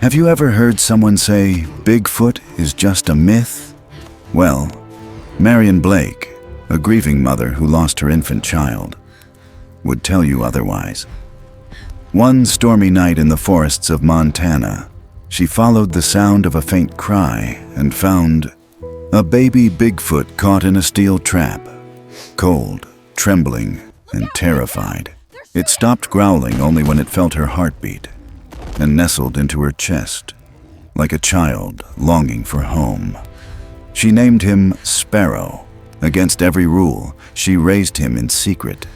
Have you ever heard someone say Bigfoot is just a myth? Well, Marian Blake, a grieving mother who lost her infant child, would tell you otherwise. One stormy night in the forests of Montana, she followed the sound of a faint cry and found a baby Bigfoot caught in a steel trap. Cold, trembling, and terrified, it stopped growling only when it felt her heartbeat and nestled into her chest, like a child longing for home. She named him Sparrow. Against every rule, she raised him in secret,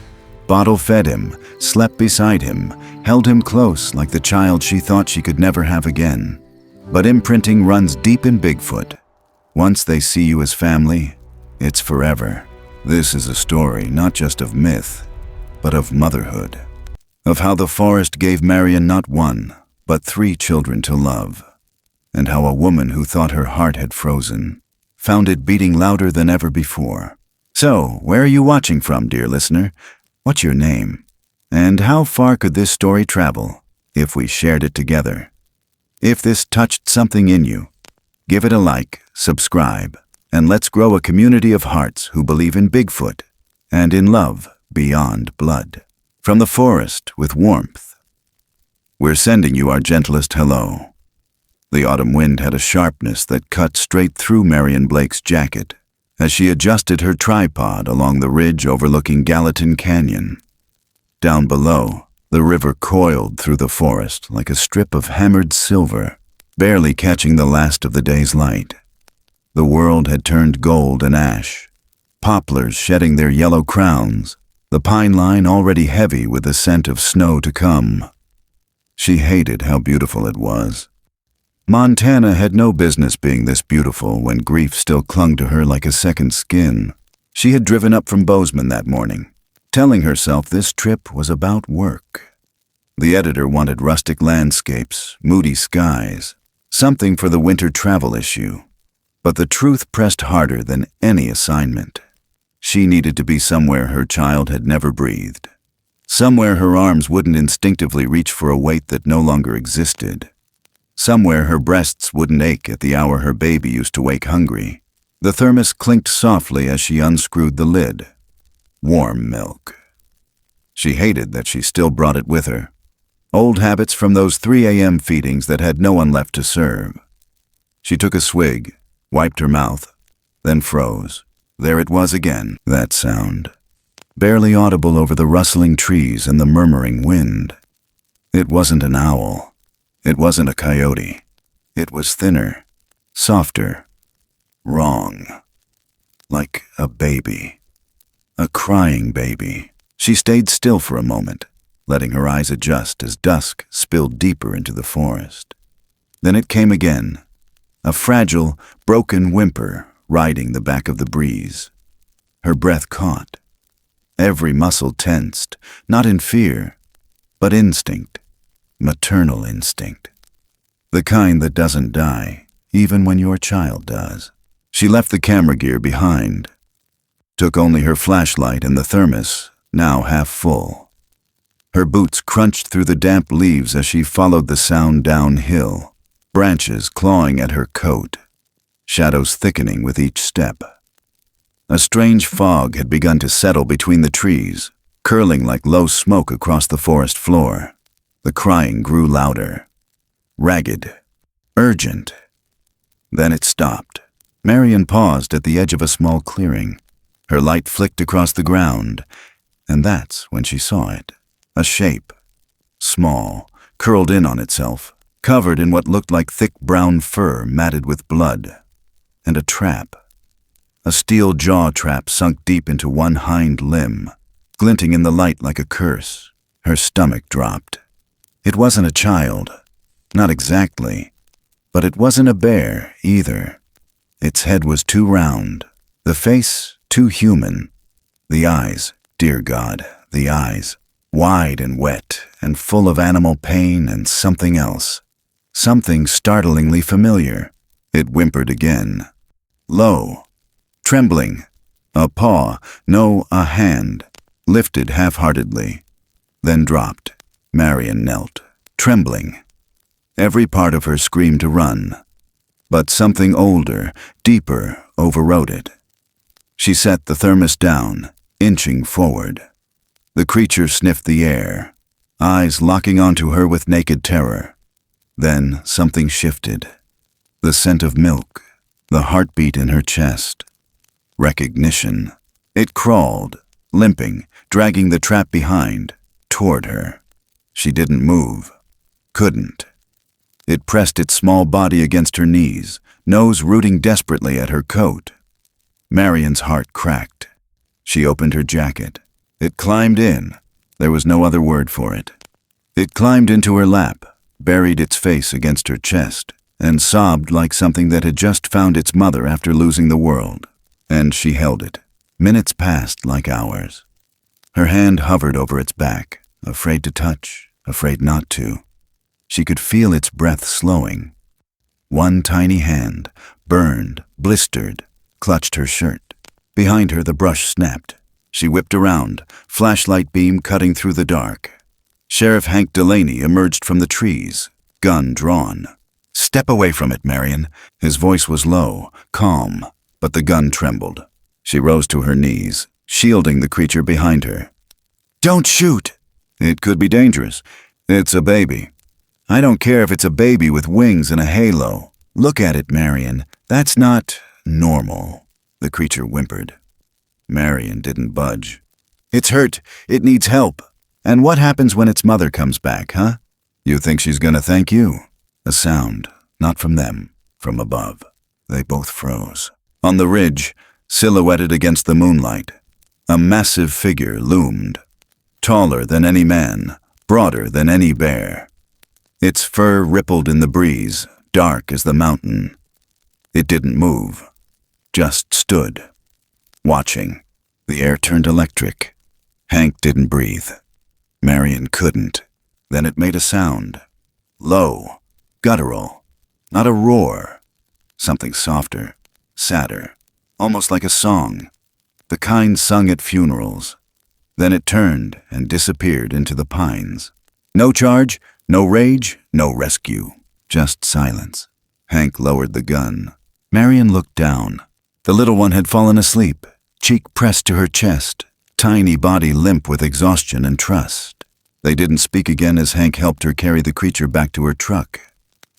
bottle-fed him, slept beside him, held him close like the child she thought she could never have again. But imprinting runs deep in Bigfoot. Once they see you as family, it's forever. This is a story not just of myth, but of motherhood. Of how the forest gave Marian not one, but 3 children to love. And how a woman who thought her heart had frozen found it beating louder than ever before. So, where are you watching from, dear listener? What's your name? And how far could this story travel if we shared it together? If this touched something in you, give it a like, subscribe, and let's grow a community of hearts who believe in Bigfoot and in love beyond blood. From the forest with warmth, we're sending you our gentlest hello. The autumn wind had a sharpness that cut straight through Marian Blake's jacket as she adjusted her tripod along the ridge overlooking Gallatin Canyon. Down below, the river coiled through the forest like a strip of hammered silver, barely catching the last of the day's light. The world had turned gold and ash, poplars shedding their yellow crowns, the pine line already heavy with the scent of snow to come. She hated how beautiful it was. Montana had no business being this beautiful when grief still clung to her like a second skin. She had driven up from Bozeman that morning, telling herself this trip was about work. The editor wanted rustic landscapes, moody skies, something for the winter travel issue. But the truth pressed harder than any assignment. She needed to be somewhere her child had never breathed. Somewhere her arms wouldn't instinctively reach for a weight that no longer existed. Somewhere her breasts wouldn't ache at the hour her baby used to wake hungry. The thermos clinked softly as she unscrewed the lid. Warm milk. She hated that she still brought it with her. Old habits from those 3 a.m. feedings that had no one left to serve. She took a swig, wiped her mouth, then froze. There it was again, that sound. Barely audible over the rustling trees and the murmuring wind. It wasn't an owl. It wasn't a coyote. It was thinner, softer, wrong. Like a baby. A crying baby. She stayed still for a moment, letting her eyes adjust as dusk spilled deeper into the forest. Then it came again, a fragile, broken whimper riding the back of the breeze. Her breath caught. Every muscle tensed, not in fear, but instinct, maternal instinct. The kind that doesn't die, even when your child does. She left the camera gear behind, took only her flashlight and the thermos, now half full. Her boots crunched through the damp leaves as she followed the sound downhill, branches clawing at her coat, shadows thickening with each step. A strange fog had begun to settle between the trees, curling like low smoke across the forest floor. The crying grew louder, ragged, urgent. Then it stopped. Marian paused at the edge of a small clearing. Her light flicked across the ground, and that's when she saw it. A shape, small, curled in on itself, covered in what looked like thick brown fur matted with blood, and a trap. A steel jaw trap sunk deep into one hind limb, glinting in the light like a curse. Her stomach dropped. It wasn't a child, not exactly, but it wasn't a bear either. Its head was too round, the face too human, the eyes, dear God, the eyes, wide and wet and full of animal pain and something else, something startlingly familiar. It whimpered again, low, trembling, a paw, no, a hand, lifted half-heartedly, then dropped. Marian knelt, trembling. Every part of her screamed to run. But something older, deeper, overrode it. She set the thermos down, inching forward. The creature sniffed the air, eyes locking onto her with naked terror. Then something shifted. The scent of milk, the heartbeat in her chest. Recognition. It crawled, limping, dragging the trap behind, toward her. She didn't move. Couldn't. It pressed its small body against her knees, nose rooting desperately at her coat. Marian's heart cracked. She opened her jacket. It climbed in. There was no other word for it. It climbed into her lap, buried its face against her chest, and sobbed like something that had just found its mother after losing the world. And she held it. Minutes passed like hours. Her hand hovered over its back, afraid to touch, afraid not to. She could feel its breath slowing. One tiny hand, burned, blistered, clutched her shirt. Behind her the brush snapped. She whipped around, flashlight beam cutting through the dark. Sheriff Hank Delaney emerged from the trees, gun drawn. "Step away from it, Marian." His voice was low, calm, but the gun trembled. She rose to her knees, shielding the creature behind her. "Don't shoot!" "It could be dangerous. It's a baby." "I don't care if it's a baby with wings and a halo. Look at it, Marian. That's not normal," the creature whimpered. Marian didn't budge. "It's hurt. It needs help. And what happens when its mother comes back, huh?" "You think she's gonna thank you?" A sound, not from them, from above. They both froze. On the ridge, silhouetted against the moonlight, a massive figure loomed. Taller than any man, broader than any bear. Its fur rippled in the breeze, dark as the mountain. It didn't move, just stood, watching. The air turned electric. Hank didn't breathe. Marian couldn't. Then it made a sound. Low, guttural, not a roar. Something softer, sadder, almost like a song. The kind sung at funerals. Then it turned and disappeared into the pines. No charge, no rage, no rescue, just silence. Hank lowered the gun. Marian looked down. The little one had fallen asleep, cheek pressed to her chest, tiny body limp with exhaustion and trust. They didn't speak again as Hank helped her carry the creature back to her truck.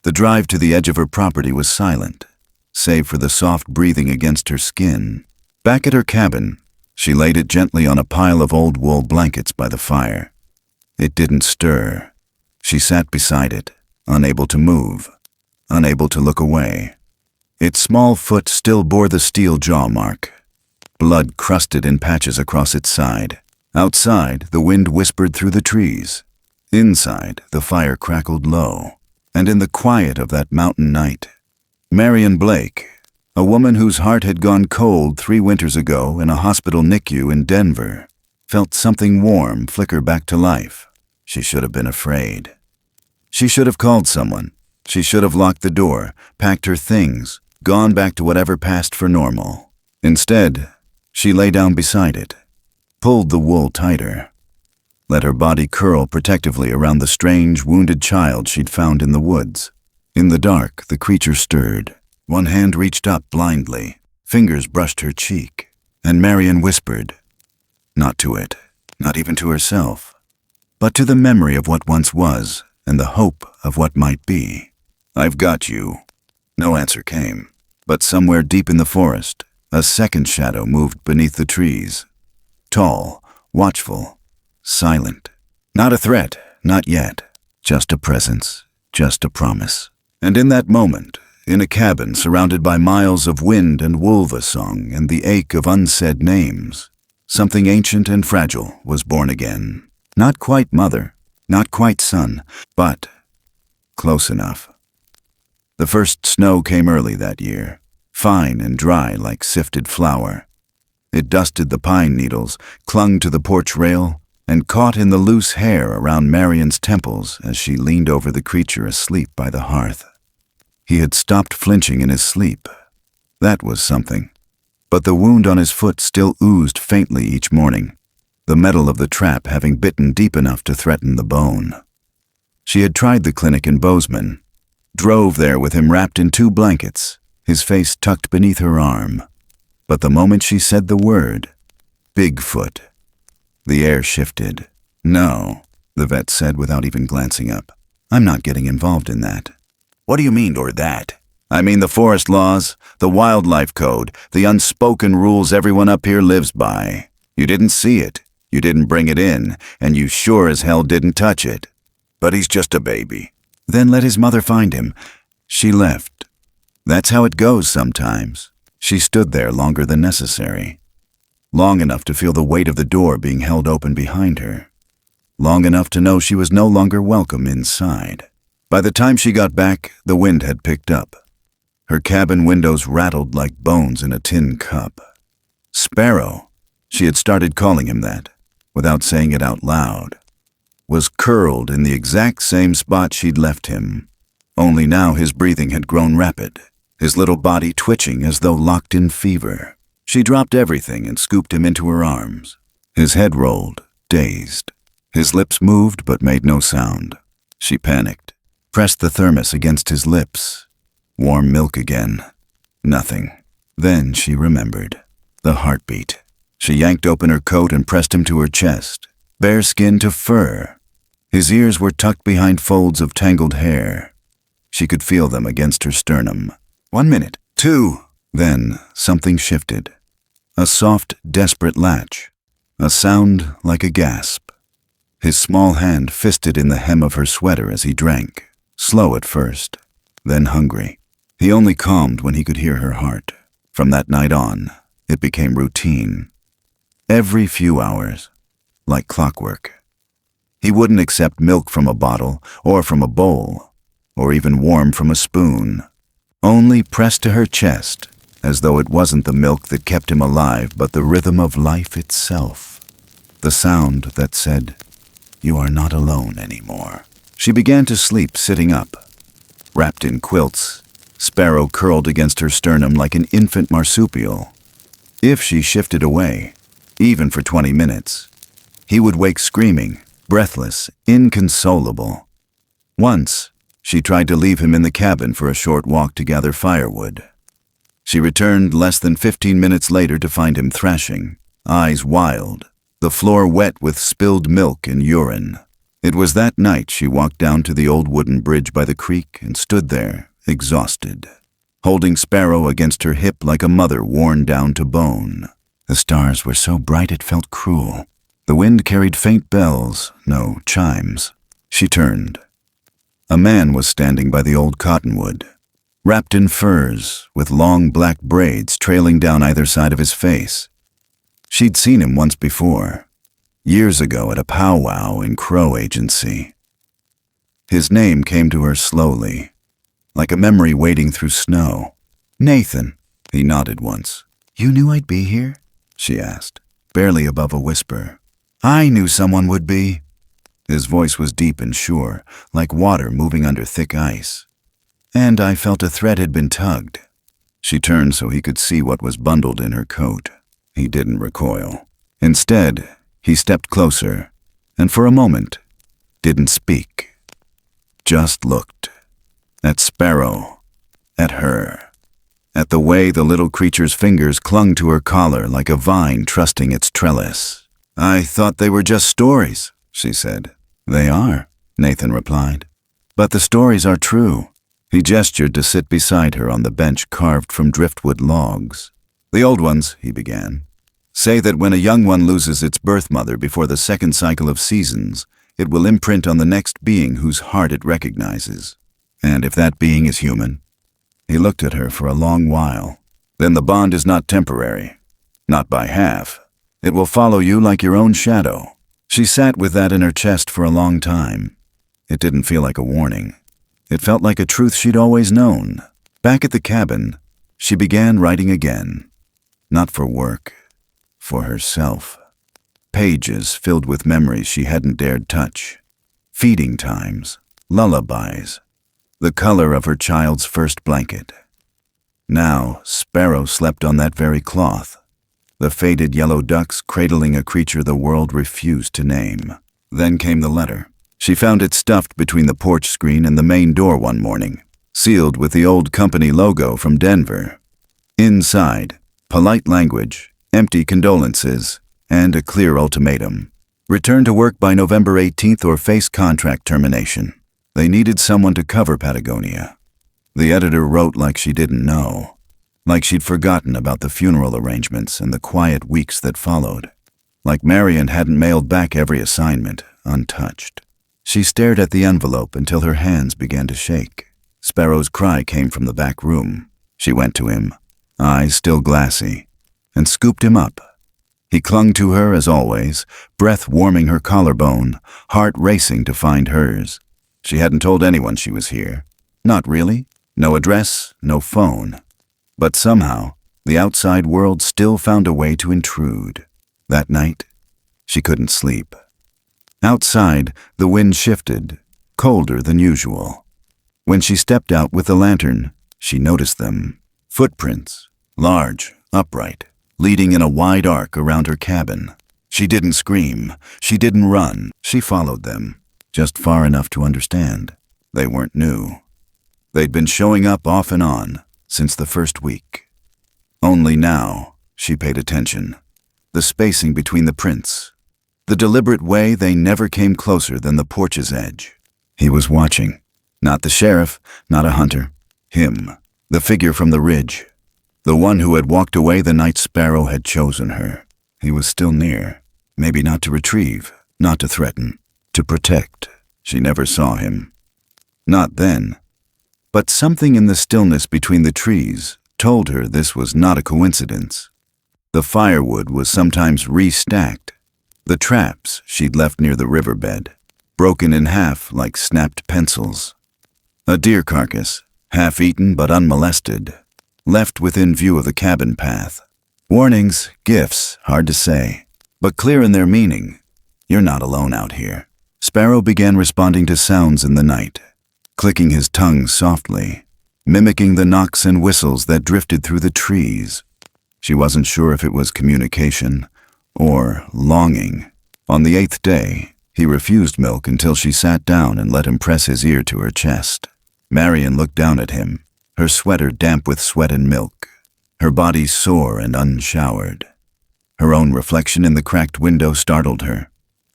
The drive to the edge of her property was silent, save for the soft breathing against her skin. Back at her cabin, she laid it gently on a pile of old wool blankets by the fire. It didn't stir. She sat beside it, unable to move, unable to look away. Its small foot still bore the steel jaw mark. Blood crusted in patches across its side. Outside, the wind whispered through the trees. Inside, the fire crackled low. And in the quiet of that mountain night, Marian Blake, a woman whose heart had gone cold 3 winters ago in a hospital NICU in Denver, felt something warm flicker back to life. She should have been afraid. She should have called someone. She should have locked the door, packed her things, gone back to whatever passed for normal. Instead, she lay down beside it, pulled the wool tighter, let her body curl protectively around the strange, wounded child she'd found in the woods. In the dark, the creature stirred. One hand reached up blindly, fingers brushed her cheek, and Marian whispered, not to it, not even to herself, but to the memory of what once was and the hope of what might be. "I've got you." No answer came, but somewhere deep in the forest, a second shadow moved beneath the trees. Tall, watchful, silent. Not a threat, not yet. Just a presence, just a promise. And in that moment, in a cabin surrounded by miles of wind and wolva song and the ache of unsaid names, something ancient and fragile was born again. Not quite mother, not quite son, but close enough. The first snow came early that year, fine and dry like sifted flour. It dusted the pine needles, clung to the porch rail, and caught in the loose hair around Marian's temples as she leaned over the creature asleep by the hearth. He had stopped flinching in his sleep. That was something. But the wound on his foot still oozed faintly each morning, the metal of the trap having bitten deep enough to threaten the bone. She had tried the clinic in Bozeman, drove there with him wrapped in 2 blankets, his face tucked beneath her arm. But the moment she said the word, Bigfoot, the air shifted. "No," the vet said without even glancing up. "I'm not getting involved in that." "What do you mean, or that?" "I mean the forest laws, the wildlife code, the unspoken rules everyone up here lives by. You didn't see it, you didn't bring it in, and you sure as hell didn't touch it. But he's just a baby." "Then let his mother find him." She left. That's how it goes sometimes. She stood there longer than necessary. Long enough to feel the weight of the door being held open behind her. Long enough to know she was no longer welcome inside. By the time she got back, the wind had picked up. Her cabin windows rattled like bones in a tin cup. Sparrow, she had started calling him that, without saying it out loud, was curled in the exact same spot she'd left him. Only now his breathing had grown rapid, his little body twitching as though locked in fever. She dropped everything and scooped him into her arms. His head rolled, dazed. His lips moved but made no sound. She panicked, pressed the thermos against his lips. Warm milk again. Nothing. Then she remembered. The heartbeat. She yanked open her coat and pressed him to her chest, bare skin to fur. His ears were tucked behind folds of tangled hair. She could feel them against her sternum. 1 minute, 2. Then something shifted. A soft, desperate latch. A sound like a gasp. His small hand fisted in the hem of her sweater as he drank, slow at first, then hungry. He only calmed when he could hear her heart. From that night on, it became routine. Every few hours, like clockwork. He wouldn't accept milk from a bottle or from a bowl, or even warm from a spoon. Only pressed to her chest, as though it wasn't the milk that kept him alive, but the rhythm of life itself. The sound that said, "You are not alone anymore." She began to sleep sitting up. Wrapped in quilts, Sparrow curled against her sternum like an infant marsupial. If she shifted away, even for 20 minutes, he would wake screaming, breathless, inconsolable. Once, she tried to leave him in the cabin for a short walk to gather firewood. She returned less than 15 minutes later to find him thrashing, eyes wild, the floor wet with spilled milk and urine. It was that night she walked down to the old wooden bridge by the creek and stood there, exhausted, holding Sparrow against her hip like a mother worn down to bone. The stars were so bright it felt cruel. The wind carried faint bells, no chimes. She turned. A man was standing by the old cottonwood, wrapped in furs, with long black braids trailing down either side of his face. She'd seen him once before, years ago at a powwow in Crow Agency. His name came to her slowly, like a memory wading through snow. "Nathan," he nodded once. "You knew I'd be here?" she asked, barely above a whisper. "I knew someone would be." His voice was deep and sure, like water moving under thick ice. "And I felt a thread had been tugged." She turned so he could see what was bundled in her coat. He didn't recoil. Instead, he stepped closer, and for a moment, didn't speak. Just looked. At Sparrow. At her. At the way the little creature's fingers clung to her collar like a vine trusting its trellis. "I thought they were just stories," she said. "They are," Nathan replied. "But the stories are true." He gestured to sit beside her on the bench carved from driftwood logs. "The old ones," he began, "say that when a young one loses its birth mother before the second cycle of seasons, it will imprint on the next being whose heart it recognizes. And if that being is human." He looked at her for a long while. "Then the bond is not temporary. Not by half. It will follow you like your own shadow." She sat with that in her chest for a long time. It didn't feel like a warning. It felt like a truth she'd always known. Back at the cabin, she began writing again. Not for work, for herself. Pages filled with memories she hadn't dared touch. Feeding times, lullabies, the color of her child's first blanket. Now, Sparrow slept on that very cloth, the faded yellow ducks cradling a creature the world refused to name. Then came the letter. She found it stuffed between the porch screen and the main door one morning. sealed with the old company logo from Denver. Inside, polite language, empty condolences, and a clear ultimatum. Return to work by November 18th or face contract termination. They needed someone to cover Patagonia. The editor wrote like she didn't know, like she'd forgotten about the funeral arrangements and the quiet weeks that followed, like Marian hadn't mailed back every assignment, untouched. She stared at the envelope until her hands began to shake. Sparrow's cry came from the back room. She went to him, eyes still glassy, and scooped him up. He clung to her as always, breath warming her collarbone, heart racing to find hers. She hadn't told anyone she was here. Not really. No address, no phone. But somehow, the outside world still found a way to intrude. That night, she couldn't sleep. Outside, the wind shifted, colder than usual. When she stepped out with the lantern, she noticed them. Footprints, large, upright, leading in a wide arc around her cabin. She didn't scream. She didn't run. She followed them, just far enough to understand. They weren't new. They'd been showing up off and on since the first week. Only now, she paid attention. The spacing between the prints. The deliberate way they never came closer than the porch's edge. He was watching. Not the sheriff, not a hunter. Him, the figure from the ridge. The one who had walked away the night Sparrow had chosen her. He was still near. Maybe not to retrieve, not to threaten, to protect. She never saw him. Not then. But something in the stillness between the trees told her this was not a coincidence. The firewood was sometimes restacked. The traps she'd left near the riverbed, broken in half like snapped pencils. A deer carcass, half-eaten but unmolested, left within view of the cabin path. Warnings, gifts, hard to say, but clear in their meaning. You're not alone out here. Sparrow began responding to sounds in the night, clicking his tongue softly, mimicking the knocks and whistles that drifted through the trees. She wasn't sure if it was communication or longing. On the 8th day, he refused milk until she sat down and let him press his ear to her chest. Marian looked down at him, her sweater damp with sweat and milk, her body sore and unshowered. Her own reflection in the cracked window startled her.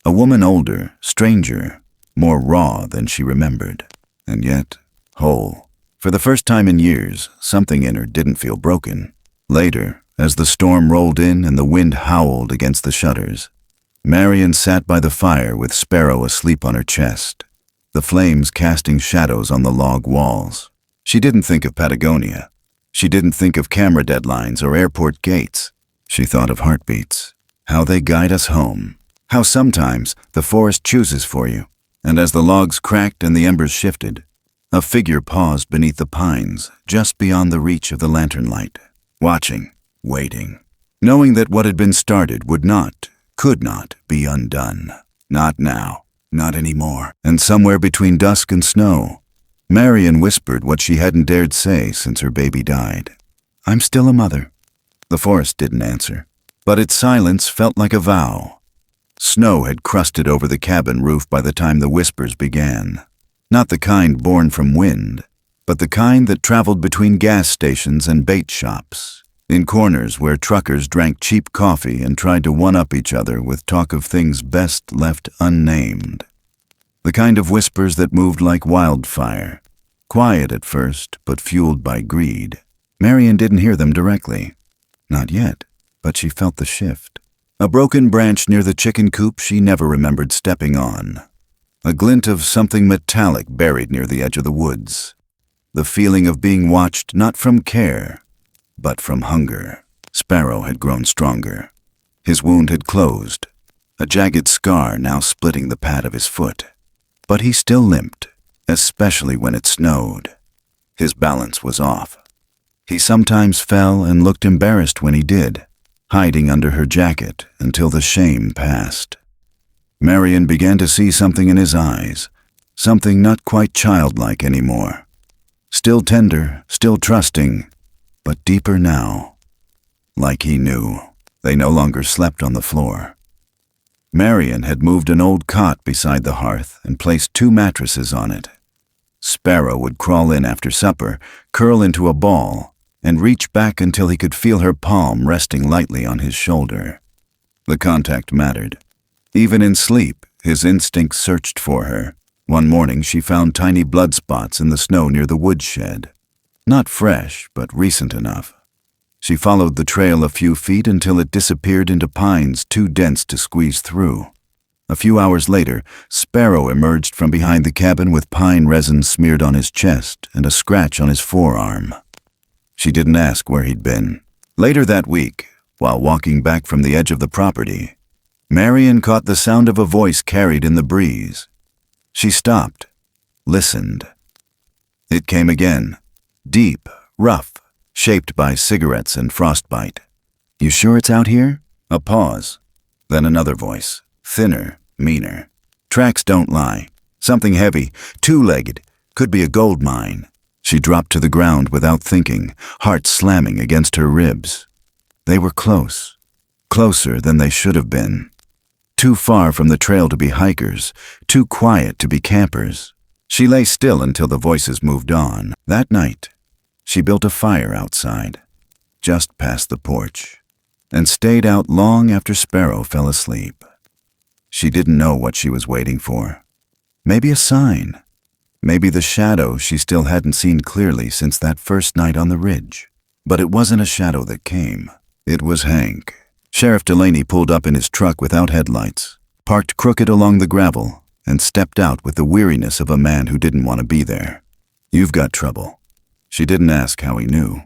A woman older, stranger, more raw than she remembered, and yet whole. For the first time in years, something in her didn't feel broken. Later, as the storm rolled in and the wind howled against the shutters, Marian sat by the fire with Sparrow asleep on her chest, the flames casting shadows on the log walls. She didn't think of Patagonia. She didn't think of camera deadlines or airport gates. She thought of heartbeats, how they guide us home, how sometimes the forest chooses for you. And as the logs cracked and the embers shifted, a figure paused beneath the pines just beyond the reach of the lantern light, watching, waiting, knowing that what had been started would not, could not be undone. Not now, not anymore. And somewhere between dusk and snow, Marian whispered what she hadn't dared say since her baby died. "I'm still a mother." The forest didn't answer, but its silence felt like a vow. Snow had crusted over the cabin roof by the time the whispers began. Not the kind born from wind, but the kind that traveled between gas stations and bait shops, in corners where truckers drank cheap coffee and tried to one-up each other with talk of things best left unnamed. The kind of whispers that moved like wildfire, quiet at first, but fueled by greed. Marian didn't hear them directly. Not yet, but she felt the shift. A broken branch near the chicken coop she never remembered stepping on. A glint of something metallic buried near the edge of the woods. The feeling of being watched not from care, but from hunger. Sparrow had grown stronger. His wound had closed, a jagged scar now splitting the pad of his foot. But he still limped, especially when it snowed. His balance was off. He sometimes fell and looked embarrassed when he did, hiding under her jacket until the shame passed. Marian began to see something in his eyes, something not quite childlike anymore. Still tender, still trusting, but deeper now. Like he knew. They no longer slept on the floor. Marian had moved an old cot beside the hearth and placed 2 mattresses on it. Sparrow would crawl in after supper, curl into a ball, and reach back until he could feel her palm resting lightly on his shoulder. The contact mattered. Even in sleep, his instincts searched for her. One morning she found tiny blood spots in the snow near the woodshed. Not fresh, but recent enough. She followed the trail a few feet until it disappeared into pines too dense to squeeze through. A few hours later, Sparrow emerged from behind the cabin with pine resin smeared on his chest and a scratch on his forearm. She didn't ask where he'd been. Later that week, while walking back from the edge of the property, Marian caught the sound of a voice carried in the breeze. She stopped, listened. It came again, deep, rough, shaped by cigarettes and frostbite. "You sure it's out here?" A pause. Then another voice, thinner, meaner. "Tracks don't lie. Something heavy, two-legged, could be a gold mine." She dropped to the ground without thinking, heart slamming against her ribs. They were close, closer than they should have been. Too far from the trail to be hikers, too quiet to be campers. She lay still until the voices moved on. That night, she built a fire outside, just past the porch, and stayed out long after Sparrow fell asleep. She didn't know what she was waiting for. Maybe a sign. Maybe the shadow she still hadn't seen clearly since that first night on the ridge. But it wasn't a shadow that came. It was Hank. Sheriff Delaney pulled up in his truck without headlights, parked crooked along the gravel, and stepped out with the weariness of a man who didn't want to be there. "You've got trouble." She didn't ask how he knew.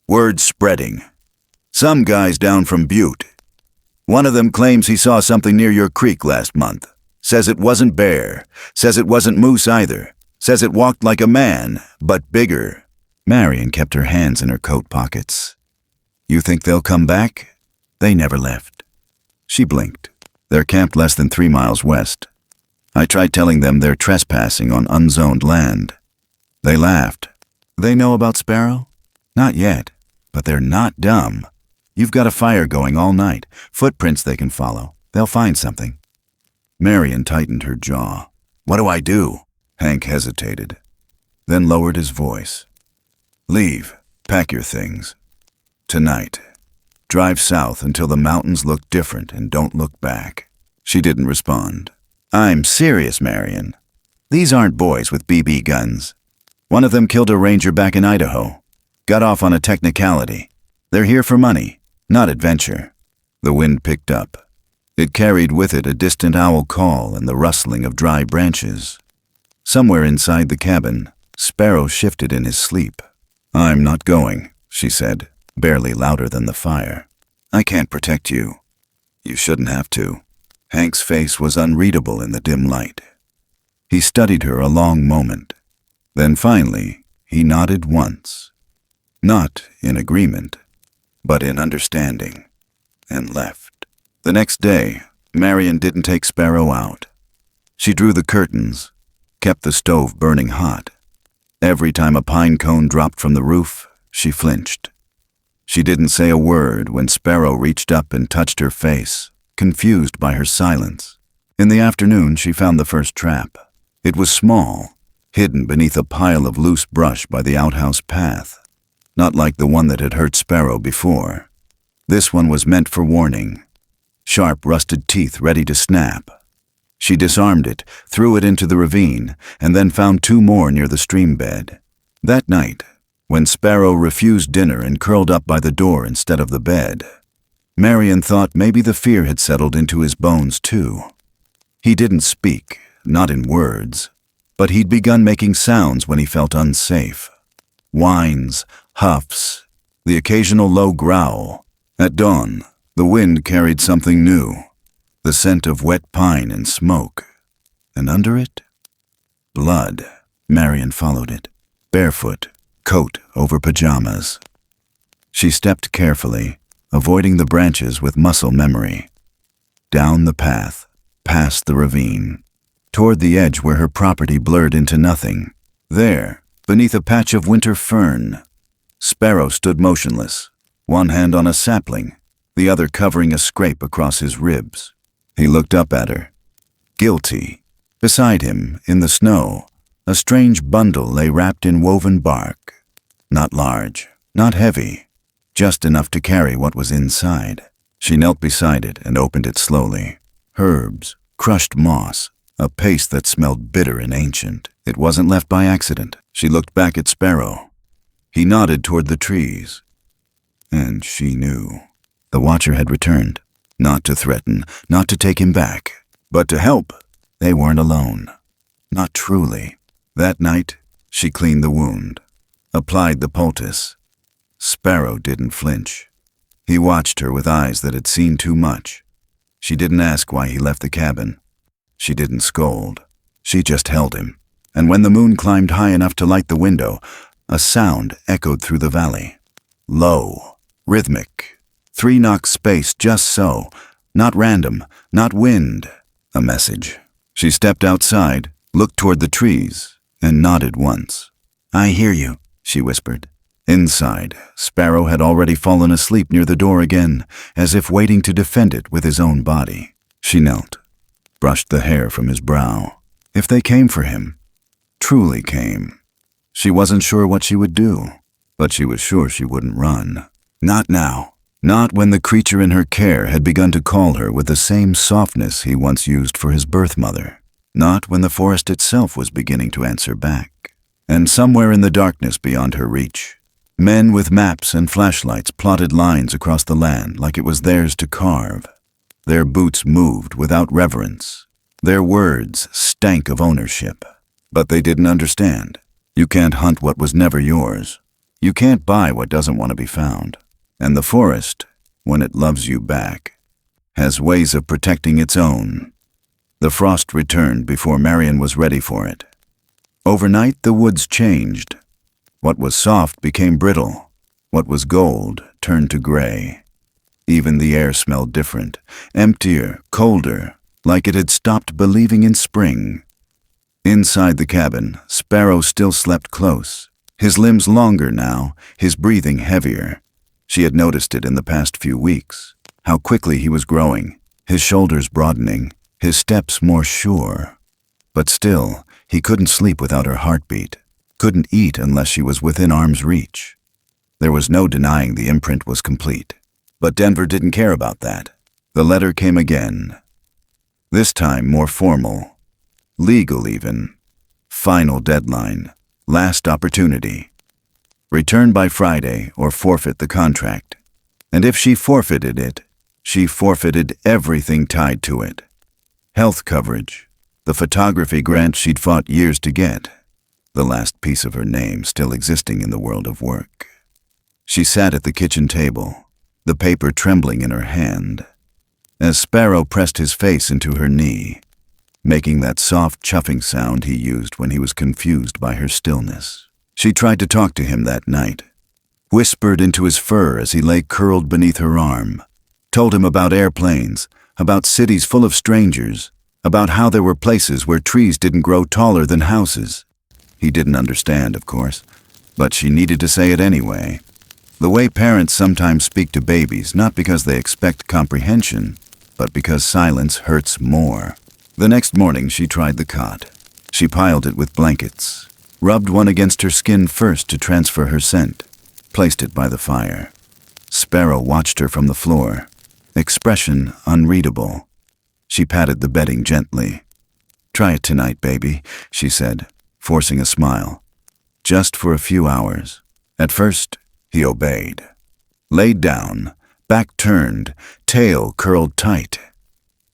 "Word's spreading. Some guys down from Butte. One of them claims he saw something near your creek last month. Says it wasn't bear. Says it wasn't moose either. Says it walked like a man, but bigger." Marian kept her hands in her coat pockets. "You think they'll come back?" "They never left." She blinked. "They're camped less than 3 miles west. I tried telling them they're trespassing on unzoned land." They laughed. "They know about Sparrow?" "Not yet, but they're not dumb. You've got a fire going all night, footprints they can follow. They'll find something." Marian tightened her jaw. "What do I do?" Hank hesitated, then lowered his voice. "Leave. Pack your things. Tonight. Drive south until the mountains look different and don't look back." She didn't respond. "I'm serious, Marian. These aren't boys with BB guns. One of them killed a ranger back in Idaho. Got off on a technicality. They're here for money, not adventure." The wind picked up. It carried with it a distant owl call and the rustling of dry branches. Somewhere inside the cabin, Sparrow shifted in his sleep. "I'm not going," she said, barely louder than the fire. "I can't protect you. You shouldn't have to." Hank's face was unreadable in the dim light. He studied her a long moment. Then finally, he nodded once. Not in agreement, but in understanding, and left. The next day, Marian didn't take Sparrow out. She drew the curtains, kept the stove burning hot. Every time a pine cone dropped from the roof, she flinched. She didn't say a word when Sparrow reached up and touched her face, confused by her silence. In the afternoon, she found the first trap. It was small, hidden beneath a pile of loose brush by the outhouse path. Not like the one that had hurt Sparrow before. This one was meant for warning. Sharp, rusted teeth ready to snap. She disarmed it, threw it into the ravine, and then found 2 more near the stream bed. That night, when Sparrow refused dinner and curled up by the door instead of the bed, Marian thought maybe the fear had settled into his bones too. He didn't speak, not in words, but he'd begun making sounds when he felt unsafe. Whines, huffs, the occasional low growl. At dawn, the wind carried something new, the scent of wet pine and smoke. And under it, blood. Marian followed it, barefoot, coat over pajamas. She stepped carefully, avoiding the branches with muscle memory. Down the path, past the ravine, toward the edge where her property blurred into nothing. There, beneath a patch of winter fern, Sparrow stood motionless, one hand on a sapling, the other covering a scrape across his ribs. He looked up at her. Guilty. Beside him, in the snow, A strange bundle lay wrapped in woven bark. Not large, not heavy, just enough to carry what was inside. She knelt beside it and opened it slowly. Herbs, crushed moss, a paste that smelled bitter and ancient. It wasn't left by accident. She looked back at Sparrow. He nodded toward the trees. And she knew. The Watcher had returned. Not to threaten, not to take him back, but to help. They weren't alone. Not truly. That night, she cleaned the wound, applied the poultice. Sparrow didn't flinch. He watched her with eyes that had seen too much. She didn't ask why he left the cabin. She didn't scold. She just held him. And when the moon climbed high enough to light the window, a sound echoed through the valley. Low, rhythmic, 3 knocks spaced just so. Not random, not wind. A message. She stepped outside, looked toward the trees, and nodded once. "I hear you," she whispered. Inside, Sparrow had already fallen asleep near the door again, as if waiting to defend it with his own body. She knelt, brushed the hair from his brow. If they came for him, truly came, she wasn't sure what she would do, but she was sure she wouldn't run. Not now. Not when the creature in her care had begun to call her with the same softness he once used for his birth mother. Not when the forest itself was beginning to answer back. And somewhere in the darkness beyond her reach, men with maps and flashlights plotted lines across the land like it was theirs to carve. Their boots moved without reverence. Their words stank of ownership. But they didn't understand. You can't hunt what was never yours. You can't buy what doesn't want to be found. And the forest, when it loves you back, has ways of protecting its own. The frost returned before Marian was ready for it. Overnight, the woods changed. What was soft became brittle. What was gold turned to gray. Even the air smelled different, emptier, colder, like it had stopped believing in spring. Inside the cabin, Sparrow still slept close, his limbs longer now, his breathing heavier. She had noticed it in the past few weeks, how quickly he was growing, his shoulders broadening, his steps more sure. But still, he couldn't sleep without her heartbeat, couldn't eat unless she was within arm's reach. There was no denying the imprint was complete. But Denver didn't care about that. The letter came again. This time more formal. Legal even. Final deadline. Last opportunity. Return by Friday or forfeit the contract. And if she forfeited it, she forfeited everything tied to it. Health coverage. The photography grant she'd fought years to get. The last piece of her name still existing in the world of work. She sat at the kitchen table, the paper trembling in her hand, as Sparrow pressed his face into her knee, making that soft chuffing sound he used when he was confused by her stillness. She tried to talk to him that night, whispered into his fur as he lay curled beneath her arm, told him about airplanes, about cities full of strangers, about how there were places where trees didn't grow taller than houses. He didn't understand, of course, but she needed to say it anyway. The way parents sometimes speak to babies, not because they expect comprehension, but because silence hurts more. The next morning she tried the cot. She piled it with blankets, rubbed one against her skin first to transfer her scent, placed it by the fire. Sparrow watched her from the floor, expression unreadable. She patted the bedding gently. "Try it tonight, baby," she said, forcing a smile. "Just for a few hours." At first, he obeyed. Laid down, back turned, tail curled tight.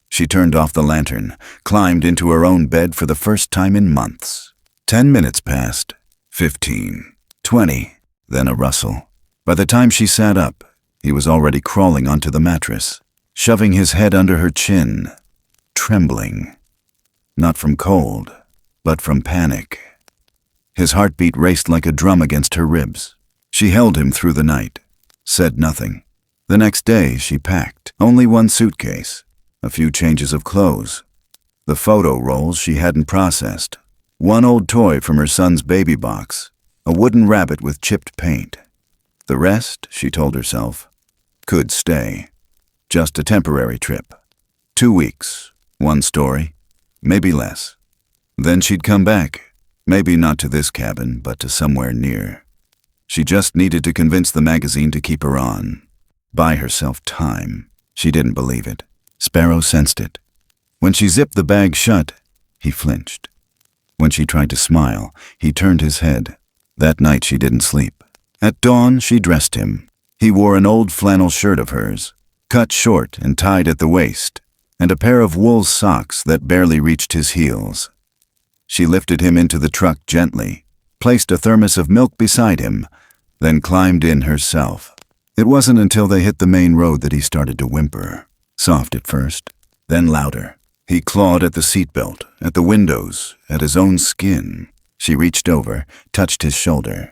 She turned off the lantern, climbed into her own bed for the first time in months. 10 minutes passed, 15, 20, then a rustle. By the time she sat up, he was already crawling onto the mattress, shoving his head under her chin, trembling. Not from cold, but from panic. His heartbeat raced like a drum against her ribs. She held him through the night, said nothing. The next day she packed, only one suitcase, a few changes of clothes, the photo rolls she hadn't processed, one old toy from her son's baby box, a wooden rabbit with chipped paint. The rest, she told herself, could stay. Just a temporary trip. 2 weeks, one story, maybe less. Then she'd come back, Maybe not to this cabin, but to somewhere near. She just needed to convince the magazine to keep her on. Buy herself time. She didn't believe it. Sparrow sensed it. When she zipped the bag shut, he flinched. When she tried to smile, he turned his head. That night she didn't sleep. At dawn, she dressed him. He wore an old flannel shirt of hers, cut short and tied at the waist, and a pair of wool socks that barely reached his heels. She lifted him into the truck gently, placed a thermos of milk beside him, then climbed in herself. It wasn't until they hit the main road that he started to whimper. Soft at first, then louder. He clawed at the seatbelt, at the windows, at his own skin. She reached over, touched his shoulder.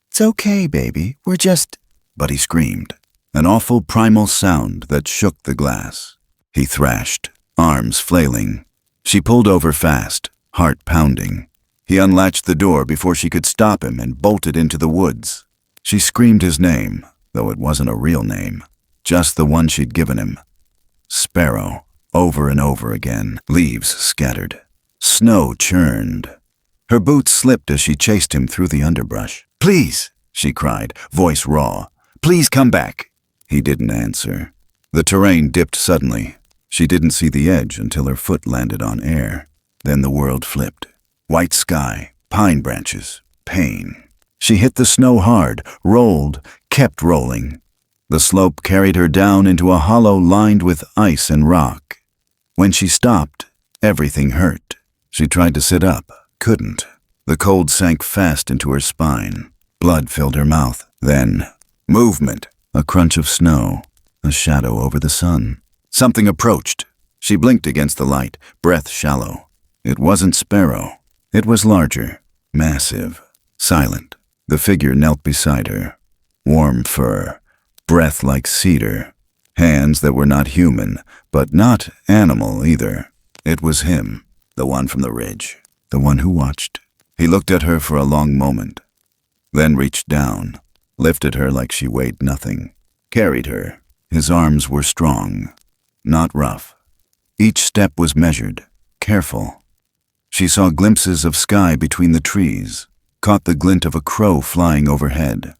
"It's okay, baby. We're just—" But he screamed, an awful primal sound that shook the glass. He thrashed, arms flailing. She pulled over fast, heart pounding. He unlatched the door before she could stop him and bolted into the woods. She screamed his name, though it wasn't a real name, just the one she'd given him. Sparrow, over and over again. Leaves scattered. Snow churned. Her boots slipped as she chased him through the underbrush. "Please," she cried, voice raw. "Please come back." He didn't answer. The terrain dipped suddenly. She didn't see the edge until her foot landed on air. Then the world flipped. White sky, pine branches, pain. She hit the snow hard, rolled, kept rolling. The slope carried her down into a hollow lined with ice and rock. When she stopped, everything hurt. She tried to sit up, couldn't. The cold sank fast into her spine. Blood filled her mouth. Then, movement, a crunch of snow, a shadow over the sun. Something approached. She blinked against the light, breath shallow. It wasn't Sparrow. It was larger, massive, silent. The figure knelt beside her. Warm fur, breath like cedar, hands that were not human, but not animal either. It was him, the one from the ridge, the one who watched. He looked at her for a long moment, then reached down, lifted her like she weighed nothing, carried her. His arms were strong, not rough. Each step was measured, careful. She saw glimpses of sky between the trees, caught the glint of a crow flying overhead,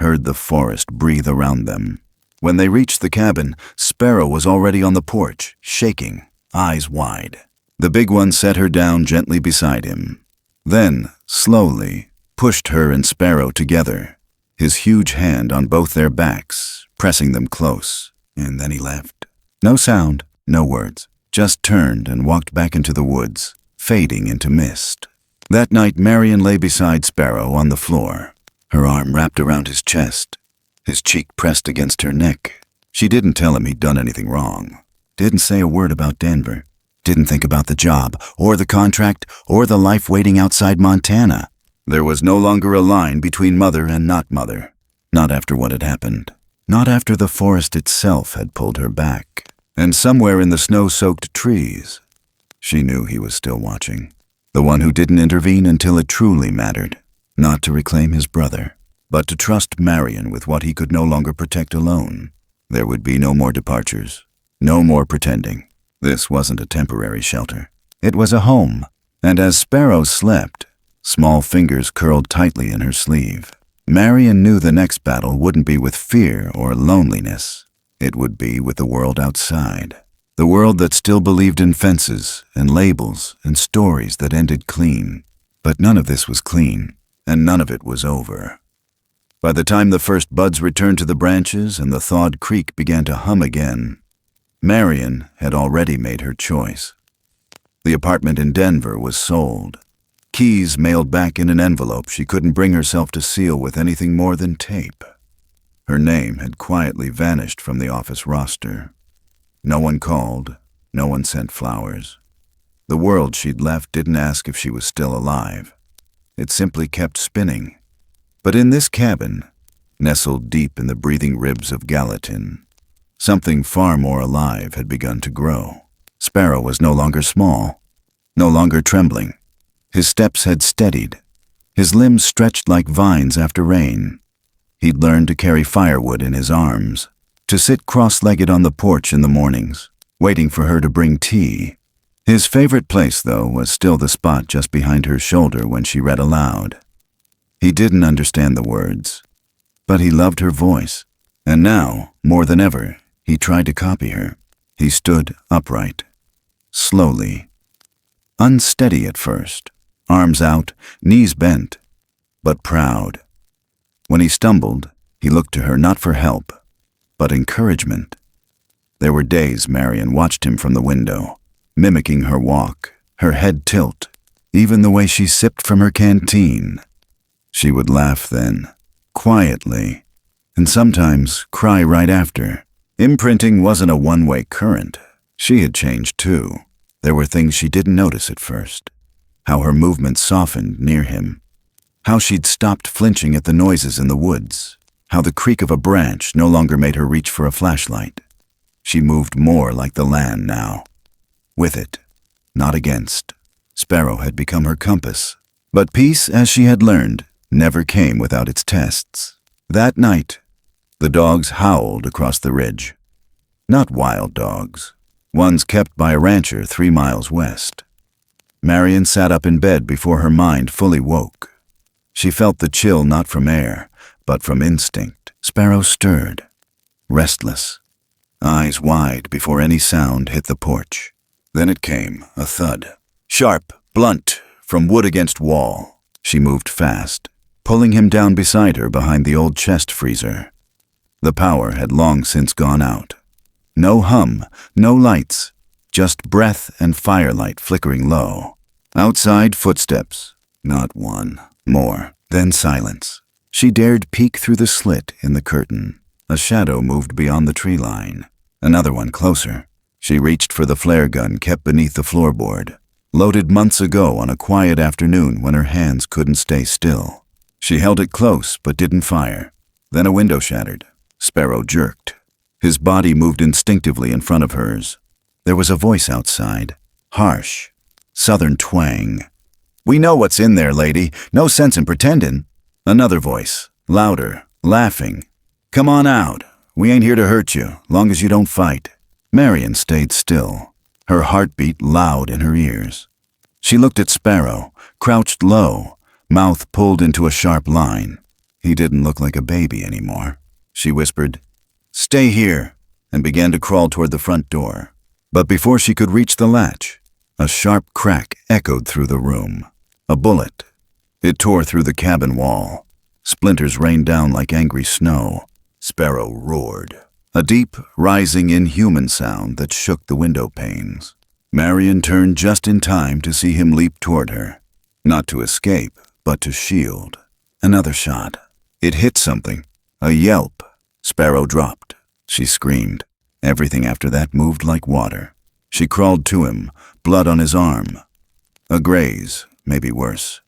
heard the forest breathe around them. When they reached the cabin, Sparrow was already on the porch, shaking, eyes wide. The big one set her down gently beside him. Then, slowly, pushed her and Sparrow together, his huge hand on both their backs, pressing them close, and then he left. No sound, no words, just turned and walked back into the woods, fading into mist. That night, Marian lay beside Sparrow on the floor, her arm wrapped around his chest, his cheek pressed against her neck. She didn't tell him he'd done anything wrong, didn't say a word about Denver, didn't think about the job, or the contract, or the life waiting outside Montana. There was no longer a line between mother and not mother, not after what had happened, not after the forest itself had pulled her back. And somewhere in the snow-soaked trees, she knew he was still watching. The one who didn't intervene until it truly mattered, not to reclaim his brother, but to trust Marian with what he could no longer protect alone. There would be no more departures, no more pretending. This wasn't a temporary shelter. It was a home, and as Sparrow slept, small fingers curled tightly in her sleeve. Marian knew the next battle wouldn't be with fear or loneliness. It would be with the world outside. The world that still believed in fences and labels and stories that ended clean. But none of this was clean, and none of it was over. By the time the first buds returned to the branches and the thawed creek began to hum again, Marian had already made her choice. The apartment in Denver was sold. Keys mailed back in an envelope she couldn't bring herself to seal with anything more than tape. Her name had quietly vanished from the office roster. No one called, no one sent flowers. The world she'd left didn't ask if she was still alive. It simply kept spinning. But in this cabin, nestled deep in the breathing ribs of Gallatin, something far more alive had begun to grow. Sparrow was no longer small, no longer trembling. His steps had steadied, his limbs stretched like vines after rain. He'd learned to carry firewood in his arms, to sit cross-legged on the porch in the mornings, waiting for her to bring tea. His favorite place, though, was still the spot just behind her shoulder when she read aloud. He didn't understand the words, but he loved her voice, and now, more than ever, he tried to copy her. He stood upright, slowly, unsteady at first, arms out, knees bent, but proud. When he stumbled, he looked to her not for help, but encouragement. There were days Marian watched him from the window, mimicking her walk, her head tilt, even the way she sipped from her canteen. She would laugh then, quietly, and sometimes cry right after. Imprinting wasn't a one-way current. She had changed too. There were things she didn't notice at first. How her movements softened near him. How she'd stopped flinching at the noises in the woods. How the creak of a branch no longer made her reach for a flashlight. She moved more like the land now. With it, not against. Sparrow had become her compass. But peace, as she had learned, never came without its tests. That night, the dogs howled across the ridge. Not wild dogs. Ones kept by a rancher 3 miles west. Marian sat up in bed before her mind fully woke. She felt the chill not from air, but from instinct. Sparrow stirred, restless, eyes wide before any sound hit the porch. Then it came, a thud. Sharp, blunt, from wood against wall. She moved fast, pulling him down beside her behind the old chest freezer. The power had long since gone out. No hum, no lights, just breath and firelight flickering low. Outside, footsteps. Not one. More. Then silence. She dared peek through the slit in the curtain. A shadow moved beyond the tree line. Another one closer. She reached for the flare gun kept beneath the floorboard, loaded months ago on a quiet afternoon when her hands couldn't stay still. She held it close but didn't fire. Then a window shattered. Sparrow jerked. His body moved instinctively in front of hers. There was a voice outside, harsh, southern twang. "We know what's in there, lady. No sense in pretending." Another voice, louder, laughing. "Come on out. We ain't here to hurt you, long as you don't fight." Marian stayed still, her heartbeat loud in her ears. She looked at Sparrow, crouched low, mouth pulled into a sharp line. He didn't look like a baby anymore. She whispered, "Stay here," and began to crawl toward the front door. But before she could reach the latch, a sharp crack echoed through the room. A bullet. It tore through the cabin wall. Splinters rained down like angry snow. Sparrow roared, a deep, rising, inhuman sound that shook the window panes. Marian turned just in time to see him leap toward her. Not to escape, but to shield. Another shot. It hit something. A yelp. Sparrow dropped. She screamed. Everything after that moved like water. She crawled to him, blood on his arm. A graze, maybe worse.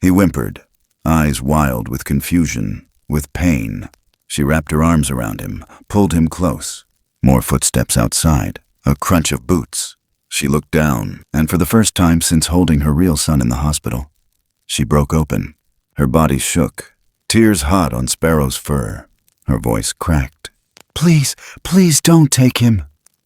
He whimpered, eyes wild with confusion, with pain. She wrapped her arms around him, pulled him close. More footsteps outside, a crunch of boots. She looked down, and for the first time since holding her real son in the hospital, she broke open. Her body shook, tears hot on Sparrow's fur. Her voice cracked. "Please, please don't take him."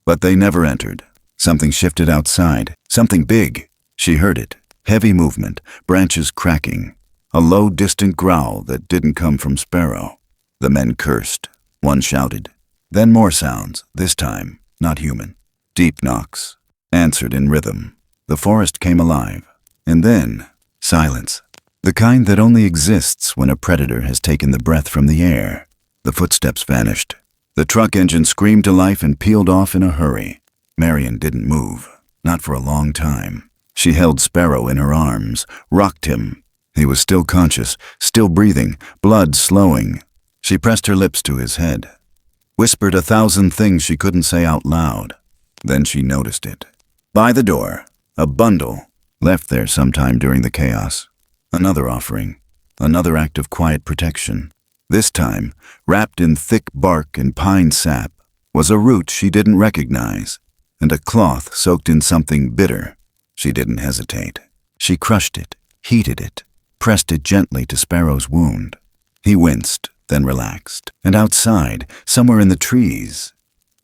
But they never entered. Something shifted outside, something big. She heard it, heavy movement, branches cracking, a low, distant growl that didn't come from Sparrow. The men cursed. One shouted. Then more sounds, this time not human. Deep knocks, answered in rhythm. The forest came alive. And then, silence. The kind that only exists when a predator has taken the breath from the air. The footsteps vanished. The truck engine screamed to life and peeled off in a hurry. Marian didn't move, not for a long time. She held Sparrow in her arms, rocked him. He was still conscious, still breathing, blood slowing. She pressed her lips to his head, whispered 1,000 things she couldn't say out loud. Then she noticed it. By the door, a bundle, left there sometime during the chaos. Another offering, another act of quiet protection. This time, wrapped in thick bark and pine sap, was a root she didn't recognize, and a cloth soaked in something bitter. She didn't hesitate. She crushed it, heated it, pressed it gently to Sparrow's wound. He winced, then relaxed, and outside, somewhere in the trees,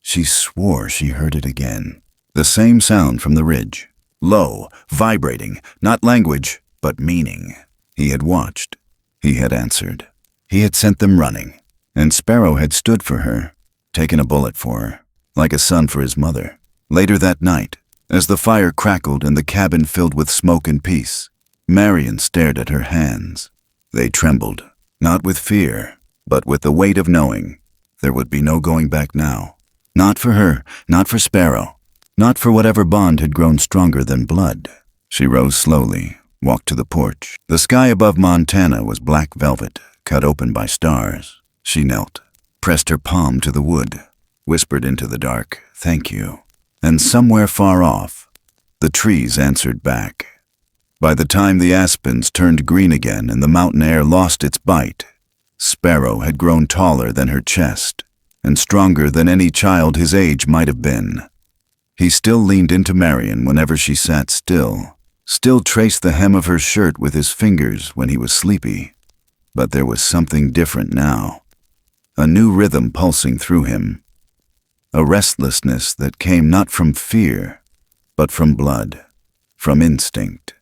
she swore she heard it again. The same sound from the ridge, low, vibrating, not language, but meaning. He had watched. He had answered. He had sent them running. And Sparrow had stood for her, taken a bullet for her, like a son for his mother. Later that night, as the fire crackled and the cabin filled with smoke and peace, Marian stared at her hands. They trembled, not with fear, but with the weight of knowing there would be no going back now. Not for her, not for Sparrow, not for whatever bond had grown stronger than blood. She rose slowly, walked to the porch. The sky above Montana was black velvet, cut open by stars. She knelt, pressed her palm to the wood, whispered into the dark, "Thank you." And somewhere far off, the trees answered back. By the time the aspens turned green again and the mountain air lost its bite, Sparrow had grown taller than her chest and stronger than any child his age might have been. He still leaned into Marian whenever she sat still traced the hem of her shirt with his fingers when he was sleepy. But there was something different now. A new rhythm pulsing through him. A restlessness that came not from fear, but from blood, from instinct.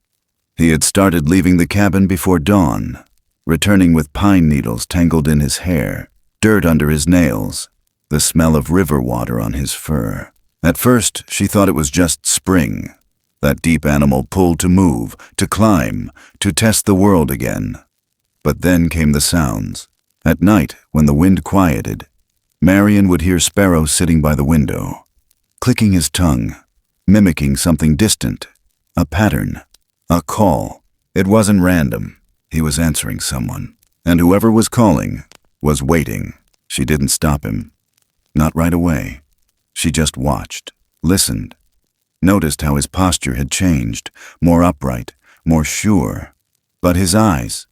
He had started leaving the cabin before dawn, returning with pine needles tangled in his hair, dirt under his nails, the smell of river water on his fur. At first, she thought it was just spring, that deep animal pull to move, to climb, to test the world again. But then came the sounds. At night, when the wind quieted, Marian would hear Sparrow sitting by the window, clicking his tongue, mimicking something distant, a pattern, a call. It wasn't random. He was answering someone, and whoever was calling was waiting. She didn't stop him. Not right away. She just watched, listened, noticed how his posture had changed, more upright, more sure. But his eyes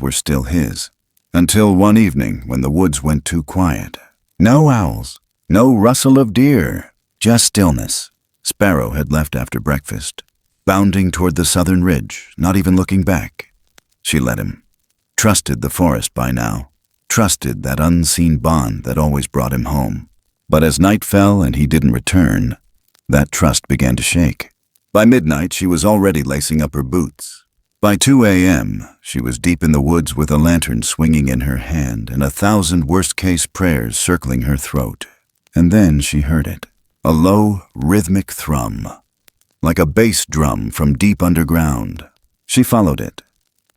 were still his. Until one evening when the woods went too quiet. No owls, no rustle of deer, just stillness. Sparrow had left after breakfast, bounding toward the southern ridge, not even looking back. She let him. Trusted the forest by now. Trusted that unseen bond that always brought him home. But as night fell and he didn't return, that trust began to shake. By midnight, she was already lacing up her boots. By 2 a.m., she was deep in the woods with a lantern swinging in her hand and 1,000 worst-case prayers circling her throat. And then she heard it, a low, rhythmic thrum, like a bass drum from deep underground. She followed it,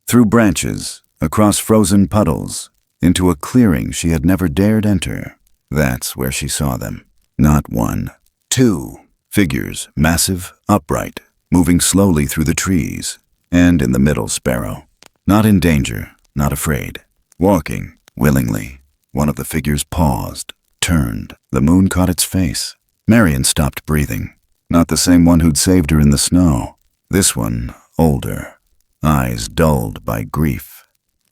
through branches, across frozen puddles, into a clearing she had never dared enter. That's where she saw them. Not one, two. Figures, massive, upright, moving slowly through the trees. And in the middle, Sparrow. Not in danger, not afraid. Walking, willingly. One of the figures paused, turned. The moon caught its face. Marian stopped breathing. Not the same one who'd saved her in the snow. This one, older. Eyes dulled by grief.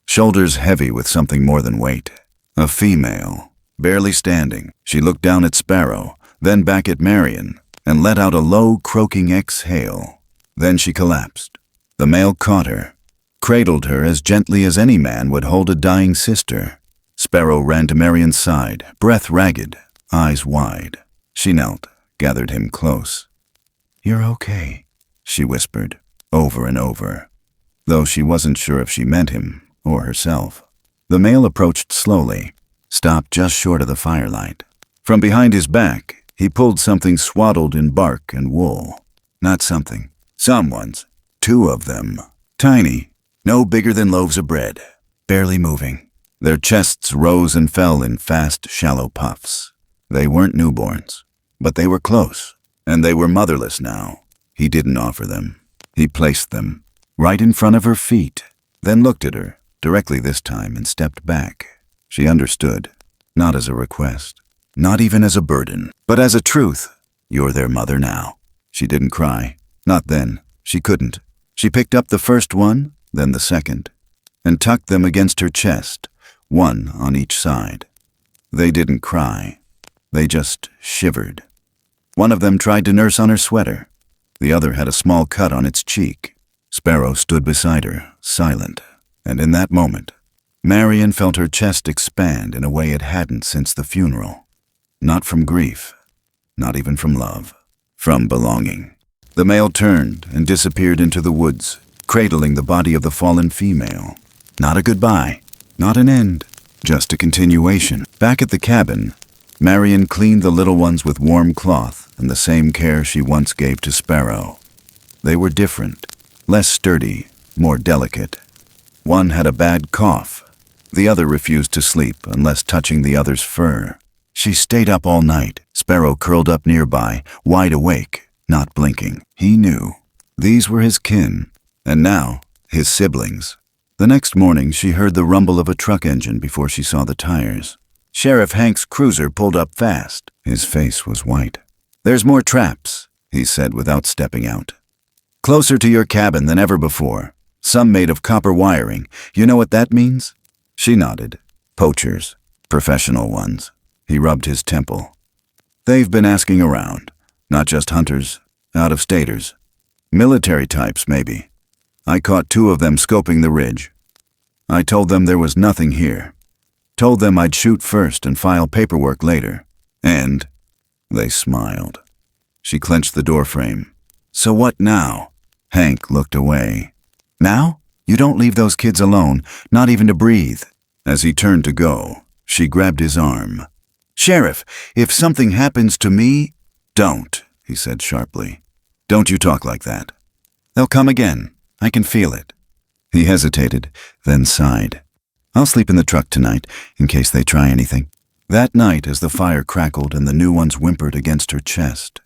Shoulders heavy with something more than weight. A female, barely standing. She looked down at Sparrow, then back at Marian, and let out a low, croaking exhale. Then she collapsed. The male caught her, cradled her as gently as any man would hold a dying sister. Sparrow ran to Marian's side, breath ragged, eyes wide. She knelt, gathered him close. "You're okay," she whispered, over and over, though she wasn't sure if she meant him or herself. The male approached slowly, stopped just short of the firelight. From behind his back, he pulled something swaddled in bark and wool. Not something, someone's. 2 of them. Tiny, no bigger than loaves of bread, barely moving. Their chests rose and fell in fast, shallow puffs. They weren't newborns, but they were close, and they were motherless now. He didn't offer them. He placed them right in front of her feet, then looked at her, directly this time, and stepped back. She understood, not as a request, not even as a burden, but as a truth. You're their mother now. She didn't cry. Not then. She couldn't. She picked up the first one, then the second, and tucked them against her chest, one on each side. They didn't cry. They just shivered. One of them tried to nurse on her sweater. The other had a small cut on its cheek. Sparrow stood beside her, silent, and in that moment, Marian felt her chest expand in a way it hadn't since the funeral. Not from grief, not even from love, from belonging. The male turned and disappeared into the woods, cradling the body of the fallen female. Not a goodbye, not an end, just a continuation. Back at the cabin, Marian cleaned the little ones with warm cloth and the same care she once gave to Sparrow. They were different, less sturdy, more delicate. One had a bad cough. The other refused to sleep unless touching the other's fur. She stayed up all night, Sparrow curled up nearby, wide awake, not blinking. He knew. These were his kin, and now, his siblings. The next morning, she heard the rumble of a truck engine before she saw the tires. Sheriff Hank's cruiser pulled up fast. His face was white. "There's more traps," he said without stepping out. "Closer to your cabin than ever before. Some made of copper wiring. You know what that means?" She nodded. "Poachers. Professional ones." He rubbed his temple. "They've been asking around. Not just hunters, out-of-staters. Military types, maybe. I caught 2 of them scoping the ridge. I told them there was nothing here. Told them I'd shoot first and file paperwork later. And they smiled." She clenched the doorframe. "So what now?" Hank looked away. "Now? You don't leave those kids alone, not even to breathe." As he turned to go, she grabbed his arm. "Sheriff, if something happens to me—" "Don't," he said sharply. "Don't you talk like that. They'll come again. I can feel it." He hesitated, then sighed. "I'll sleep in the truck tonight, in case they try anything." That night, as the fire crackled and the new ones whimpered against her chest,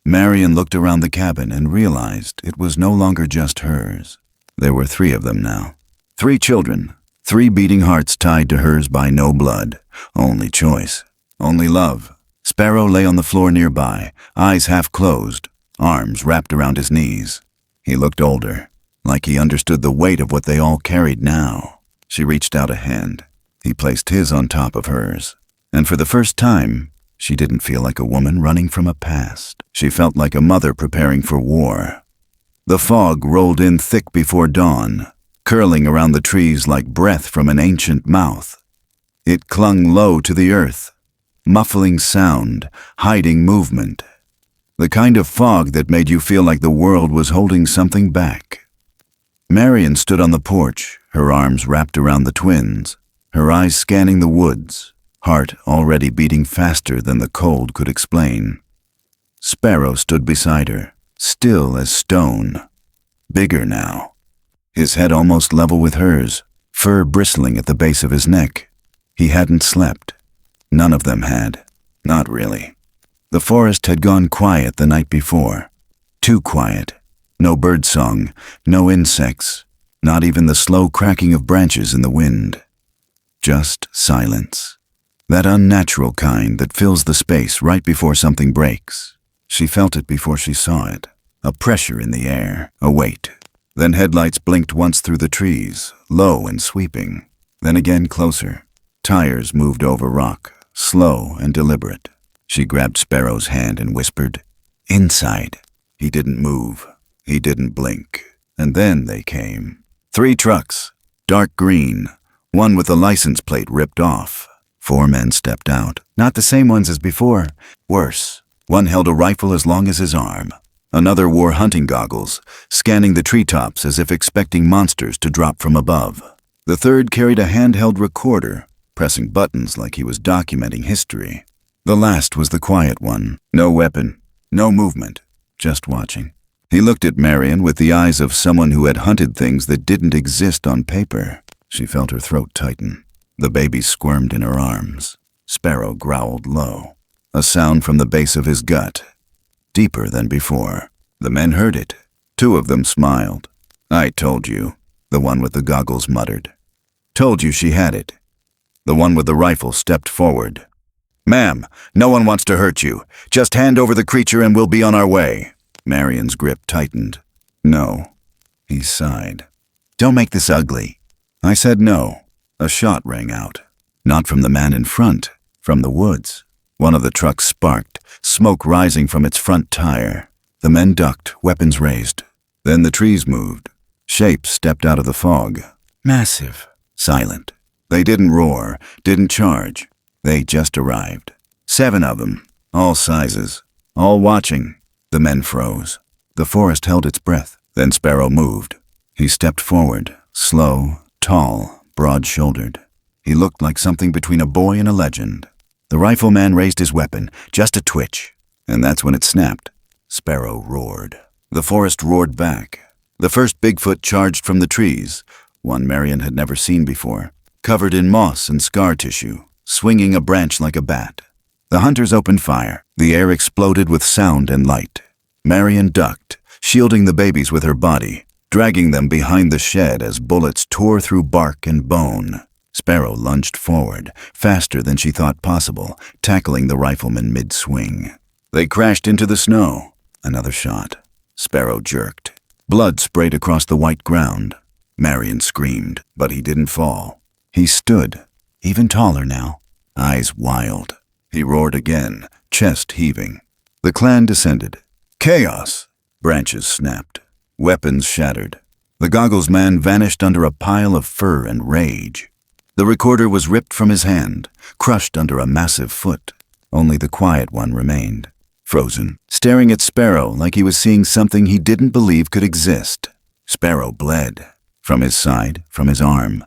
Marian looked around the cabin and realized it was no longer just hers. There were 3 of them now. 3 children, 3 beating hearts tied to hers by no blood. Only choice. Only love. Sparrow lay on the floor nearby, eyes half closed, arms wrapped around his knees. He looked older, like he understood the weight of what they all carried now. She reached out a hand. He placed his on top of hers. And for the first time, she didn't feel like a woman running from a past. She felt like a mother preparing for war. The fog rolled in thick before dawn, curling around the trees like breath from an ancient mouth. It clung low to the earth, muffling sound, hiding movement. The kind of fog that made you feel like the world was holding something back. Marian stood on the porch, her arms wrapped around the twins, her eyes scanning the woods, heart already beating faster than the cold could explain. Sparrow stood beside her, still as stone, bigger now. His head almost level with hers, fur bristling at the base of his neck. He hadn't slept. None of them had. Not really. The forest had gone quiet the night before. Too quiet. No birdsong, no insects, not even the slow cracking of branches in the wind. Just silence. That unnatural kind that fills the space right before something breaks. She felt it before she saw it. A pressure in the air, a weight. Then headlights blinked once through the trees, low and sweeping. Then again closer. Tires moved over rock, slow and deliberate. She grabbed Sparrow's hand and whispered, "Inside." He didn't move. He didn't blink. And then they came. 3 trucks, dark green, one with the license plate ripped off. 4 men stepped out. Not the same ones as before. Worse. One held a rifle as long as his arm. Another wore hunting goggles, scanning the treetops as if expecting monsters to drop from above. The third carried a handheld recorder, pressing buttons like he was documenting history. The last was the quiet one. No weapon, no movement, just watching. He looked at Marian with the eyes of someone who had hunted things that didn't exist on paper. She felt her throat tighten. The baby squirmed in her arms. Sparrow growled low, a sound from the base of his gut, deeper than before. The men heard it. 2 of them smiled. "I told you," the one with the goggles muttered. "Told you she had it." The one with the rifle stepped forward. "Ma'am, no one wants to hurt you. Just hand over the creature and we'll be on our way." Marian's grip tightened. "No." He sighed. "Don't make this ugly." I said no. A shot rang out. Not from the man in front, from the woods. One of the trucks sparked, smoke rising from its front tire. The men ducked, weapons raised. Then the trees moved. Shapes stepped out of the fog. Massive. Silent. They didn't roar, didn't charge. They just arrived. 7 of them, all sizes, all watching. The men froze. The forest held its breath. Then Sparrow moved. He stepped forward, slow, tall, broad-shouldered. He looked like something between a boy and a legend. The rifleman raised his weapon, just a twitch, and that's when it snapped. Sparrow roared. The forest roared back. The first Bigfoot charged from the trees, one Marian had never seen before, covered in moss and scar tissue, swinging a branch like a bat. The hunters opened fire. The air exploded with sound and light. Marian ducked, shielding the babies with her body, dragging them behind the shed as bullets tore through bark and bone. Sparrow lunged forward, faster than she thought possible, tackling the rifleman mid-swing. They crashed into the snow. Another shot. Sparrow jerked. Blood sprayed across the white ground. Marian screamed, but he didn't fall. He stood, even taller now, eyes wild. He roared again, chest heaving. The clan descended. Chaos! Branches snapped. Weapons shattered. The goggles man vanished under a pile of fur and rage. The recorder was ripped from his hand, crushed under a massive foot. Only the quiet one remained, frozen, staring at Sparrow like he was seeing something he didn't believe could exist. Sparrow bled, from his side, from his arm,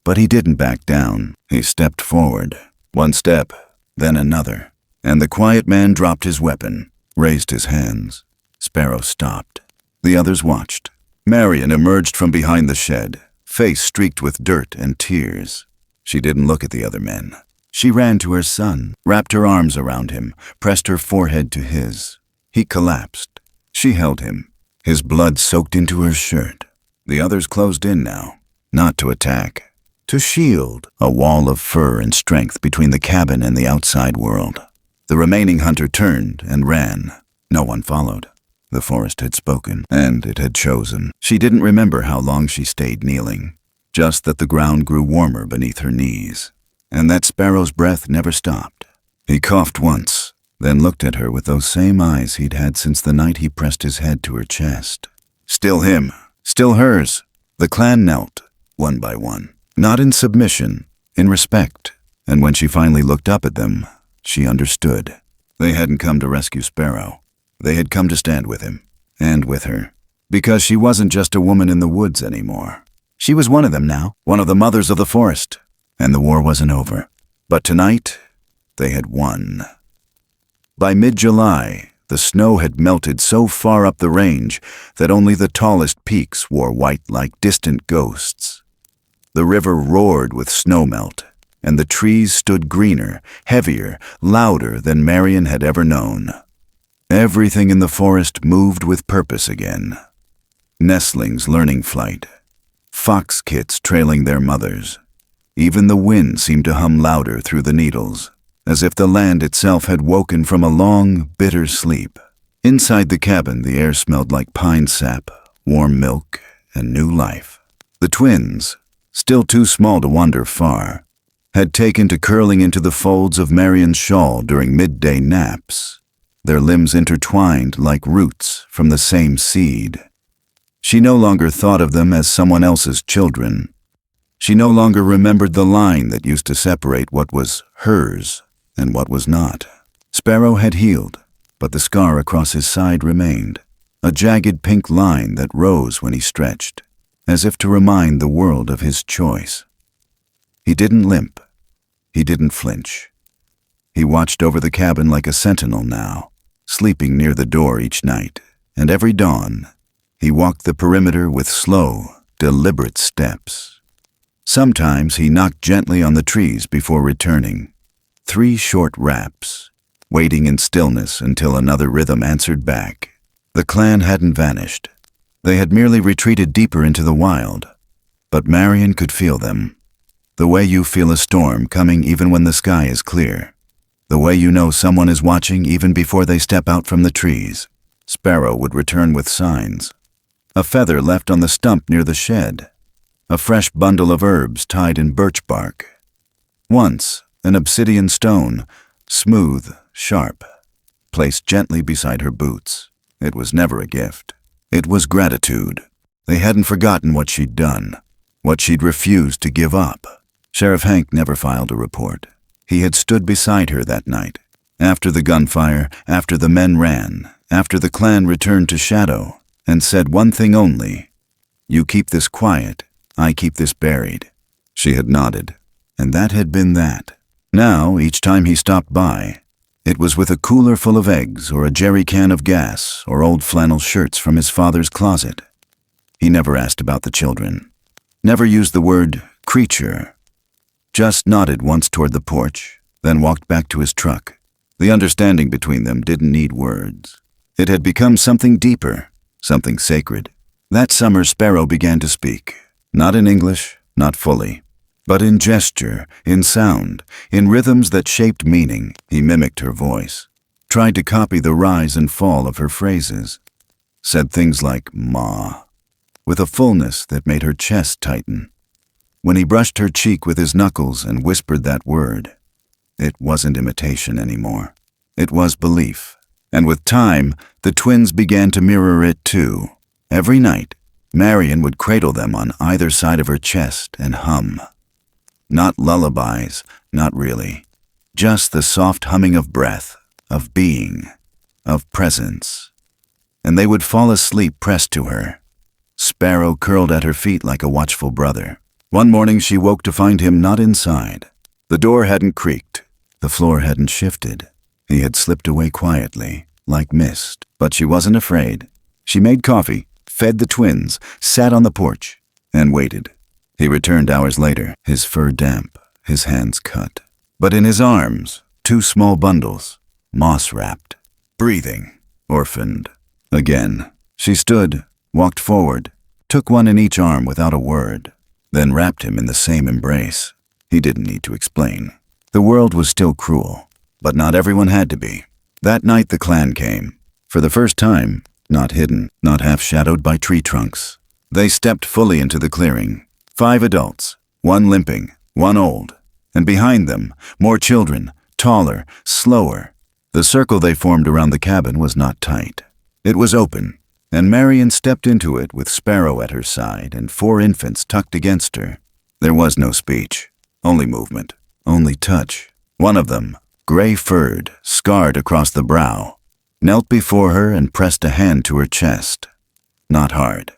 but he didn't back down. He stepped forward, one step, then another, and the quiet man dropped his weapon, raised his hands. Sparrow stopped. The others watched. Marian emerged from behind the shed, face streaked with dirt and tears. She didn't look at the other men. She ran to her son, wrapped her arms around him, pressed her forehead to his. He collapsed. She held him. His blood soaked into her shirt. The others closed in now, not to attack, to shield, a wall of fur and strength between the cabin and the outside world. The remaining hunter turned and ran. No one followed. The forest had spoken, and it had chosen. She didn't remember how long she stayed kneeling, just that the ground grew warmer beneath her knees, and that Sparrow's breath never stopped. He coughed once, then looked at her with those same eyes he'd had since the night he pressed his head to her chest. Still him, still hers. The clan knelt, one by one, not in submission, in respect, and when she finally looked up at them, she understood. They hadn't come to rescue Sparrow. They had come to stand with him, and with her, because she wasn't just a woman in the woods anymore. She was one of them now, one of the mothers of the forest, and the war wasn't over. But tonight, they had won. By mid-July, the snow had melted so far up the range that only the tallest peaks wore white like distant ghosts. The river roared with snowmelt, and the trees stood greener, heavier, louder than Marian had ever known. Everything in the forest moved with purpose again. Nestlings learning flight. Fox kits trailing their mothers. Even the wind seemed to hum louder through the needles, as if the land itself had woken from a long, bitter sleep. Inside the cabin, the air smelled like pine sap, warm milk, and new life. The twins, still too small to wander far, had taken to curling into the folds of Marian's shawl during midday naps, their limbs intertwined like roots from the same seed. She no longer thought of them as someone else's children. She no longer remembered the line that used to separate what was hers and what was not. Sparrow had healed, but the scar across his side remained, a jagged pink line that rose when he stretched, as if to remind the world of his choice. He didn't limp. He didn't flinch. He watched over the cabin like a sentinel now, sleeping near the door each night, and every dawn, he walked the perimeter with slow, deliberate steps. Sometimes he knocked gently on the trees before returning. 3 short raps, waiting in stillness until another rhythm answered back. The clan hadn't vanished. They had merely retreated deeper into the wild. But Marian could feel them. The way you feel a storm coming even when the sky is clear. The way you know someone is watching even before they step out from the trees. Sparrow would return with signs. A feather left on the stump near the shed. A fresh bundle of herbs tied in birch bark. Once, an obsidian stone, smooth, sharp, placed gently beside her boots. It was never a gift. It was gratitude. They hadn't forgotten what she'd done, what she'd refused to give up. Sheriff Hank never filed a report. He had stood beside her that night, after the gunfire, after the men ran, after the clan returned to Shadow and said one thing only, "You keep this quiet, I keep this buried." She had nodded, and that had been that. Now, each time he stopped by, it was with a cooler full of eggs or a jerry can of gas or old flannel shirts from his father's closet. He never asked about the children, never used the word creature, just nodded once toward the porch, then walked back to his truck. The understanding between them didn't need words. It had become something deeper, something sacred. That summer, Sparrow began to speak, not in English, not fully, but in gesture, in sound, in rhythms that shaped meaning. He mimicked her voice, tried to copy the rise and fall of her phrases, said things like "ma," with a fullness that made her chest tighten. When he brushed her cheek with his knuckles and whispered that word, it wasn't imitation anymore. It was belief. And with time, the twins began to mirror it too. Every night, Marian would cradle them on either side of her chest and hum. Not lullabies, not really. Just the soft humming of breath, of being, of presence. And they would fall asleep pressed to her. Sparrow curled at her feet like a watchful brother. One morning she woke to find him not inside. The door hadn't creaked. The floor hadn't shifted. He had slipped away quietly, like mist. But she wasn't afraid. She made coffee, fed the twins, sat on the porch, and waited. He returned hours later, his fur damp, his hands cut. But in his arms, 2 small bundles, moss-wrapped, breathing, orphaned. Again, she stood, walked forward, took one in each arm without a word, then wrapped him in the same embrace. He didn't need to explain. The world was still cruel, but not everyone had to be. That night the clan came. For the first time, not hidden, not half-shadowed by tree trunks. They stepped fully into the clearing. 5 adults, 1 limping, 1 old, and behind them, more children, taller, slower. The circle they formed around the cabin was not tight. It was open, and Marian stepped into it with Sparrow at her side and 4 infants tucked against her. There was no speech, only movement, only touch. One of them, gray-furred, scarred across the brow, knelt before her and pressed a hand to her chest. Not hard,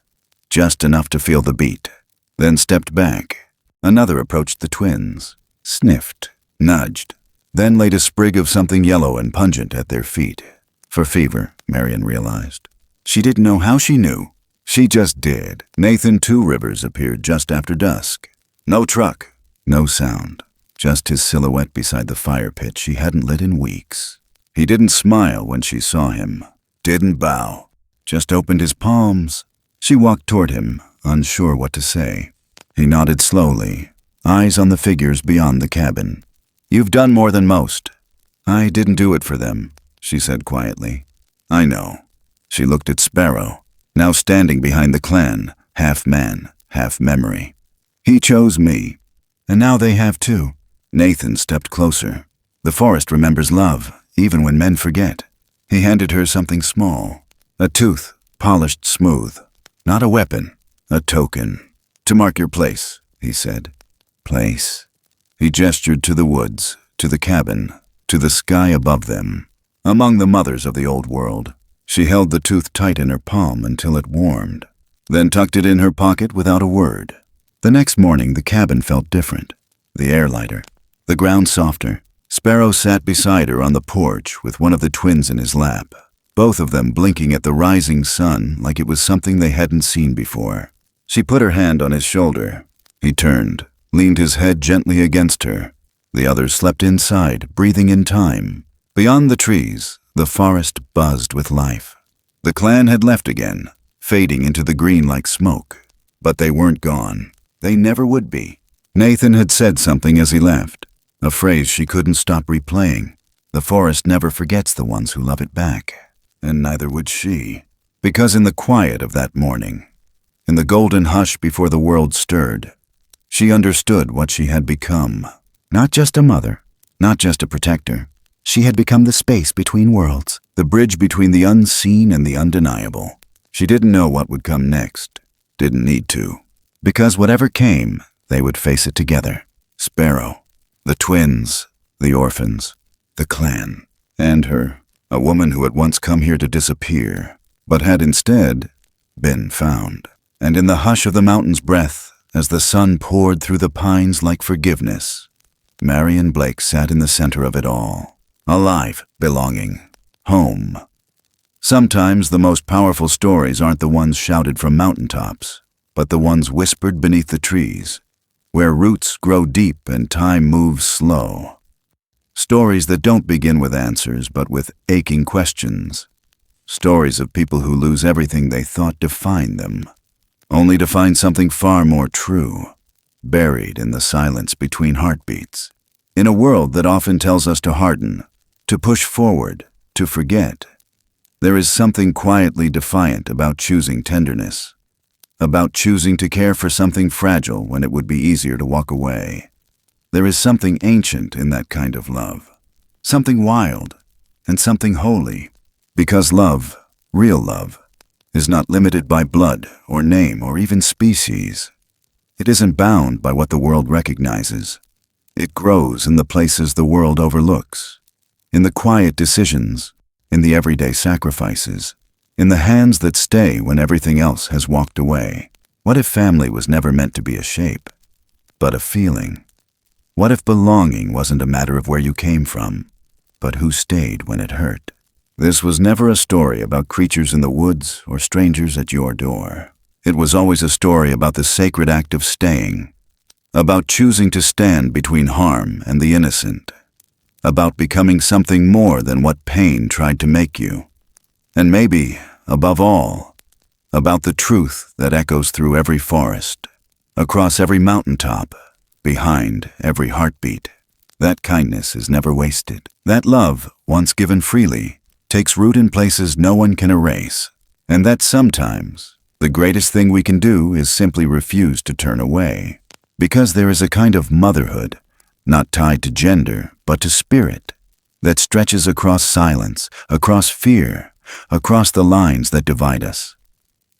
just enough to feel the beat, then stepped back. Another approached the twins, sniffed, nudged, then laid a sprig of something yellow and pungent at their feet. For fever, Marian realized. She didn't know how she knew. She just did. Nathan Two Rivers appeared just after dusk. No truck, no sound, just his silhouette beside the fire pit she hadn't lit in weeks. He didn't smile when she saw him, didn't bow, just opened his palms. She walked toward him, unsure what to say. He nodded slowly, eyes on the figures beyond the cabin. "You've done more than most." "I didn't do it for them," she said quietly. "I know." She looked at Sparrow, now standing behind the clan, half man, half memory. "He chose me, and now they have too." Nathan stepped closer. "The forest remembers love, even when men forget." He handed her something small, a tooth, polished smooth. Not a weapon, a token. "To mark your place," he said. Place. He gestured to the woods, to the cabin, to the sky above them, among the mothers of the old world. She held the tooth tight in her palm until it warmed, then tucked it in her pocket without a word. The next morning the cabin felt different, the air lighter, the ground softer. Sparrow sat beside her on the porch with one of the twins in his lap, both of them blinking at the rising sun like it was something they hadn't seen before. She put her hand on his shoulder. He turned, leaned his head gently against her. The others slept inside, breathing in time. Beyond the trees, the forest buzzed with life. The clan had left again, fading into the green like smoke. But they weren't gone. They never would be. Nathan had said something as he left, a phrase she couldn't stop replaying. The forest never forgets the ones who love it back. And neither would she. Because in the quiet of that morning, in the golden hush before the world stirred, she understood what she had become. Not just a mother, not just a protector. She had become the space between worlds, the bridge between the unseen and the undeniable. She didn't know what would come next, didn't need to, because whatever came, they would face it together. Sparrow, the twins, the orphans, the clan, and her. A woman who had once come here to disappear, but had instead been found. And in the hush of the mountain's breath, as the sun poured through the pines like forgiveness, Marian Blake sat in the center of it all. Alive, belonging, home. Sometimes the most powerful stories aren't the ones shouted from mountaintops, but the ones whispered beneath the trees, where roots grow deep and time moves slow. Stories that don't begin with answers, but with aching questions. Stories of people who lose everything they thought defined them, only to find something far more true, buried in the silence between heartbeats. In a world that often tells us to harden, to push forward, to forget, there is something quietly defiant about choosing tenderness, about choosing to care for something fragile when it would be easier to walk away. There is something ancient in that kind of love, something wild and something holy, because love, real love, is not limited by blood or name or even species. It isn't bound by what the world recognizes. It grows in the places the world overlooks, in the quiet decisions, in the everyday sacrifices, in the hands that stay when everything else has walked away. What if family was never meant to be a shape, but a feeling? What if belonging wasn't a matter of where you came from, but who stayed when it hurt? This was never a story about creatures in the woods or strangers at your door. It was always a story about the sacred act of staying, about choosing to stand between harm and the innocent, about becoming something more than what pain tried to make you. And maybe, above all, about the truth that echoes through every forest, across every mountaintop, behind every heartbeat. That kindness is never wasted. That love, once given freely, takes root in places no one can erase. And that sometimes, the greatest thing we can do is simply refuse to turn away. Because there is a kind of motherhood, not tied to gender, but to spirit, that stretches across silence, across fear, across the lines that divide us.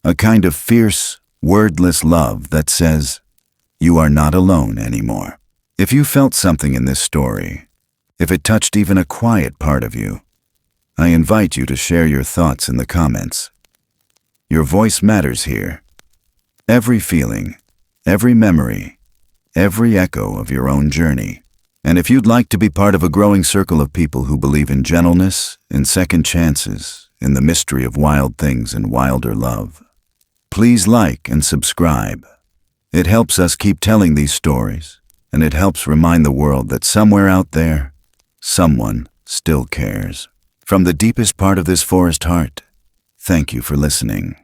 A kind of fierce, wordless love that says, you are not alone anymore. If you felt something in this story, if it touched even a quiet part of you, I invite you to share your thoughts in the comments. Your voice matters here. Every feeling, every memory, every echo of your own journey. And if you'd like to be part of a growing circle of people who believe in gentleness, in second chances, in the mystery of wild things and wilder love, please like and subscribe. It helps us keep telling these stories, and it helps remind the world that somewhere out there, someone still cares. From the deepest part of this forest heart, thank you for listening.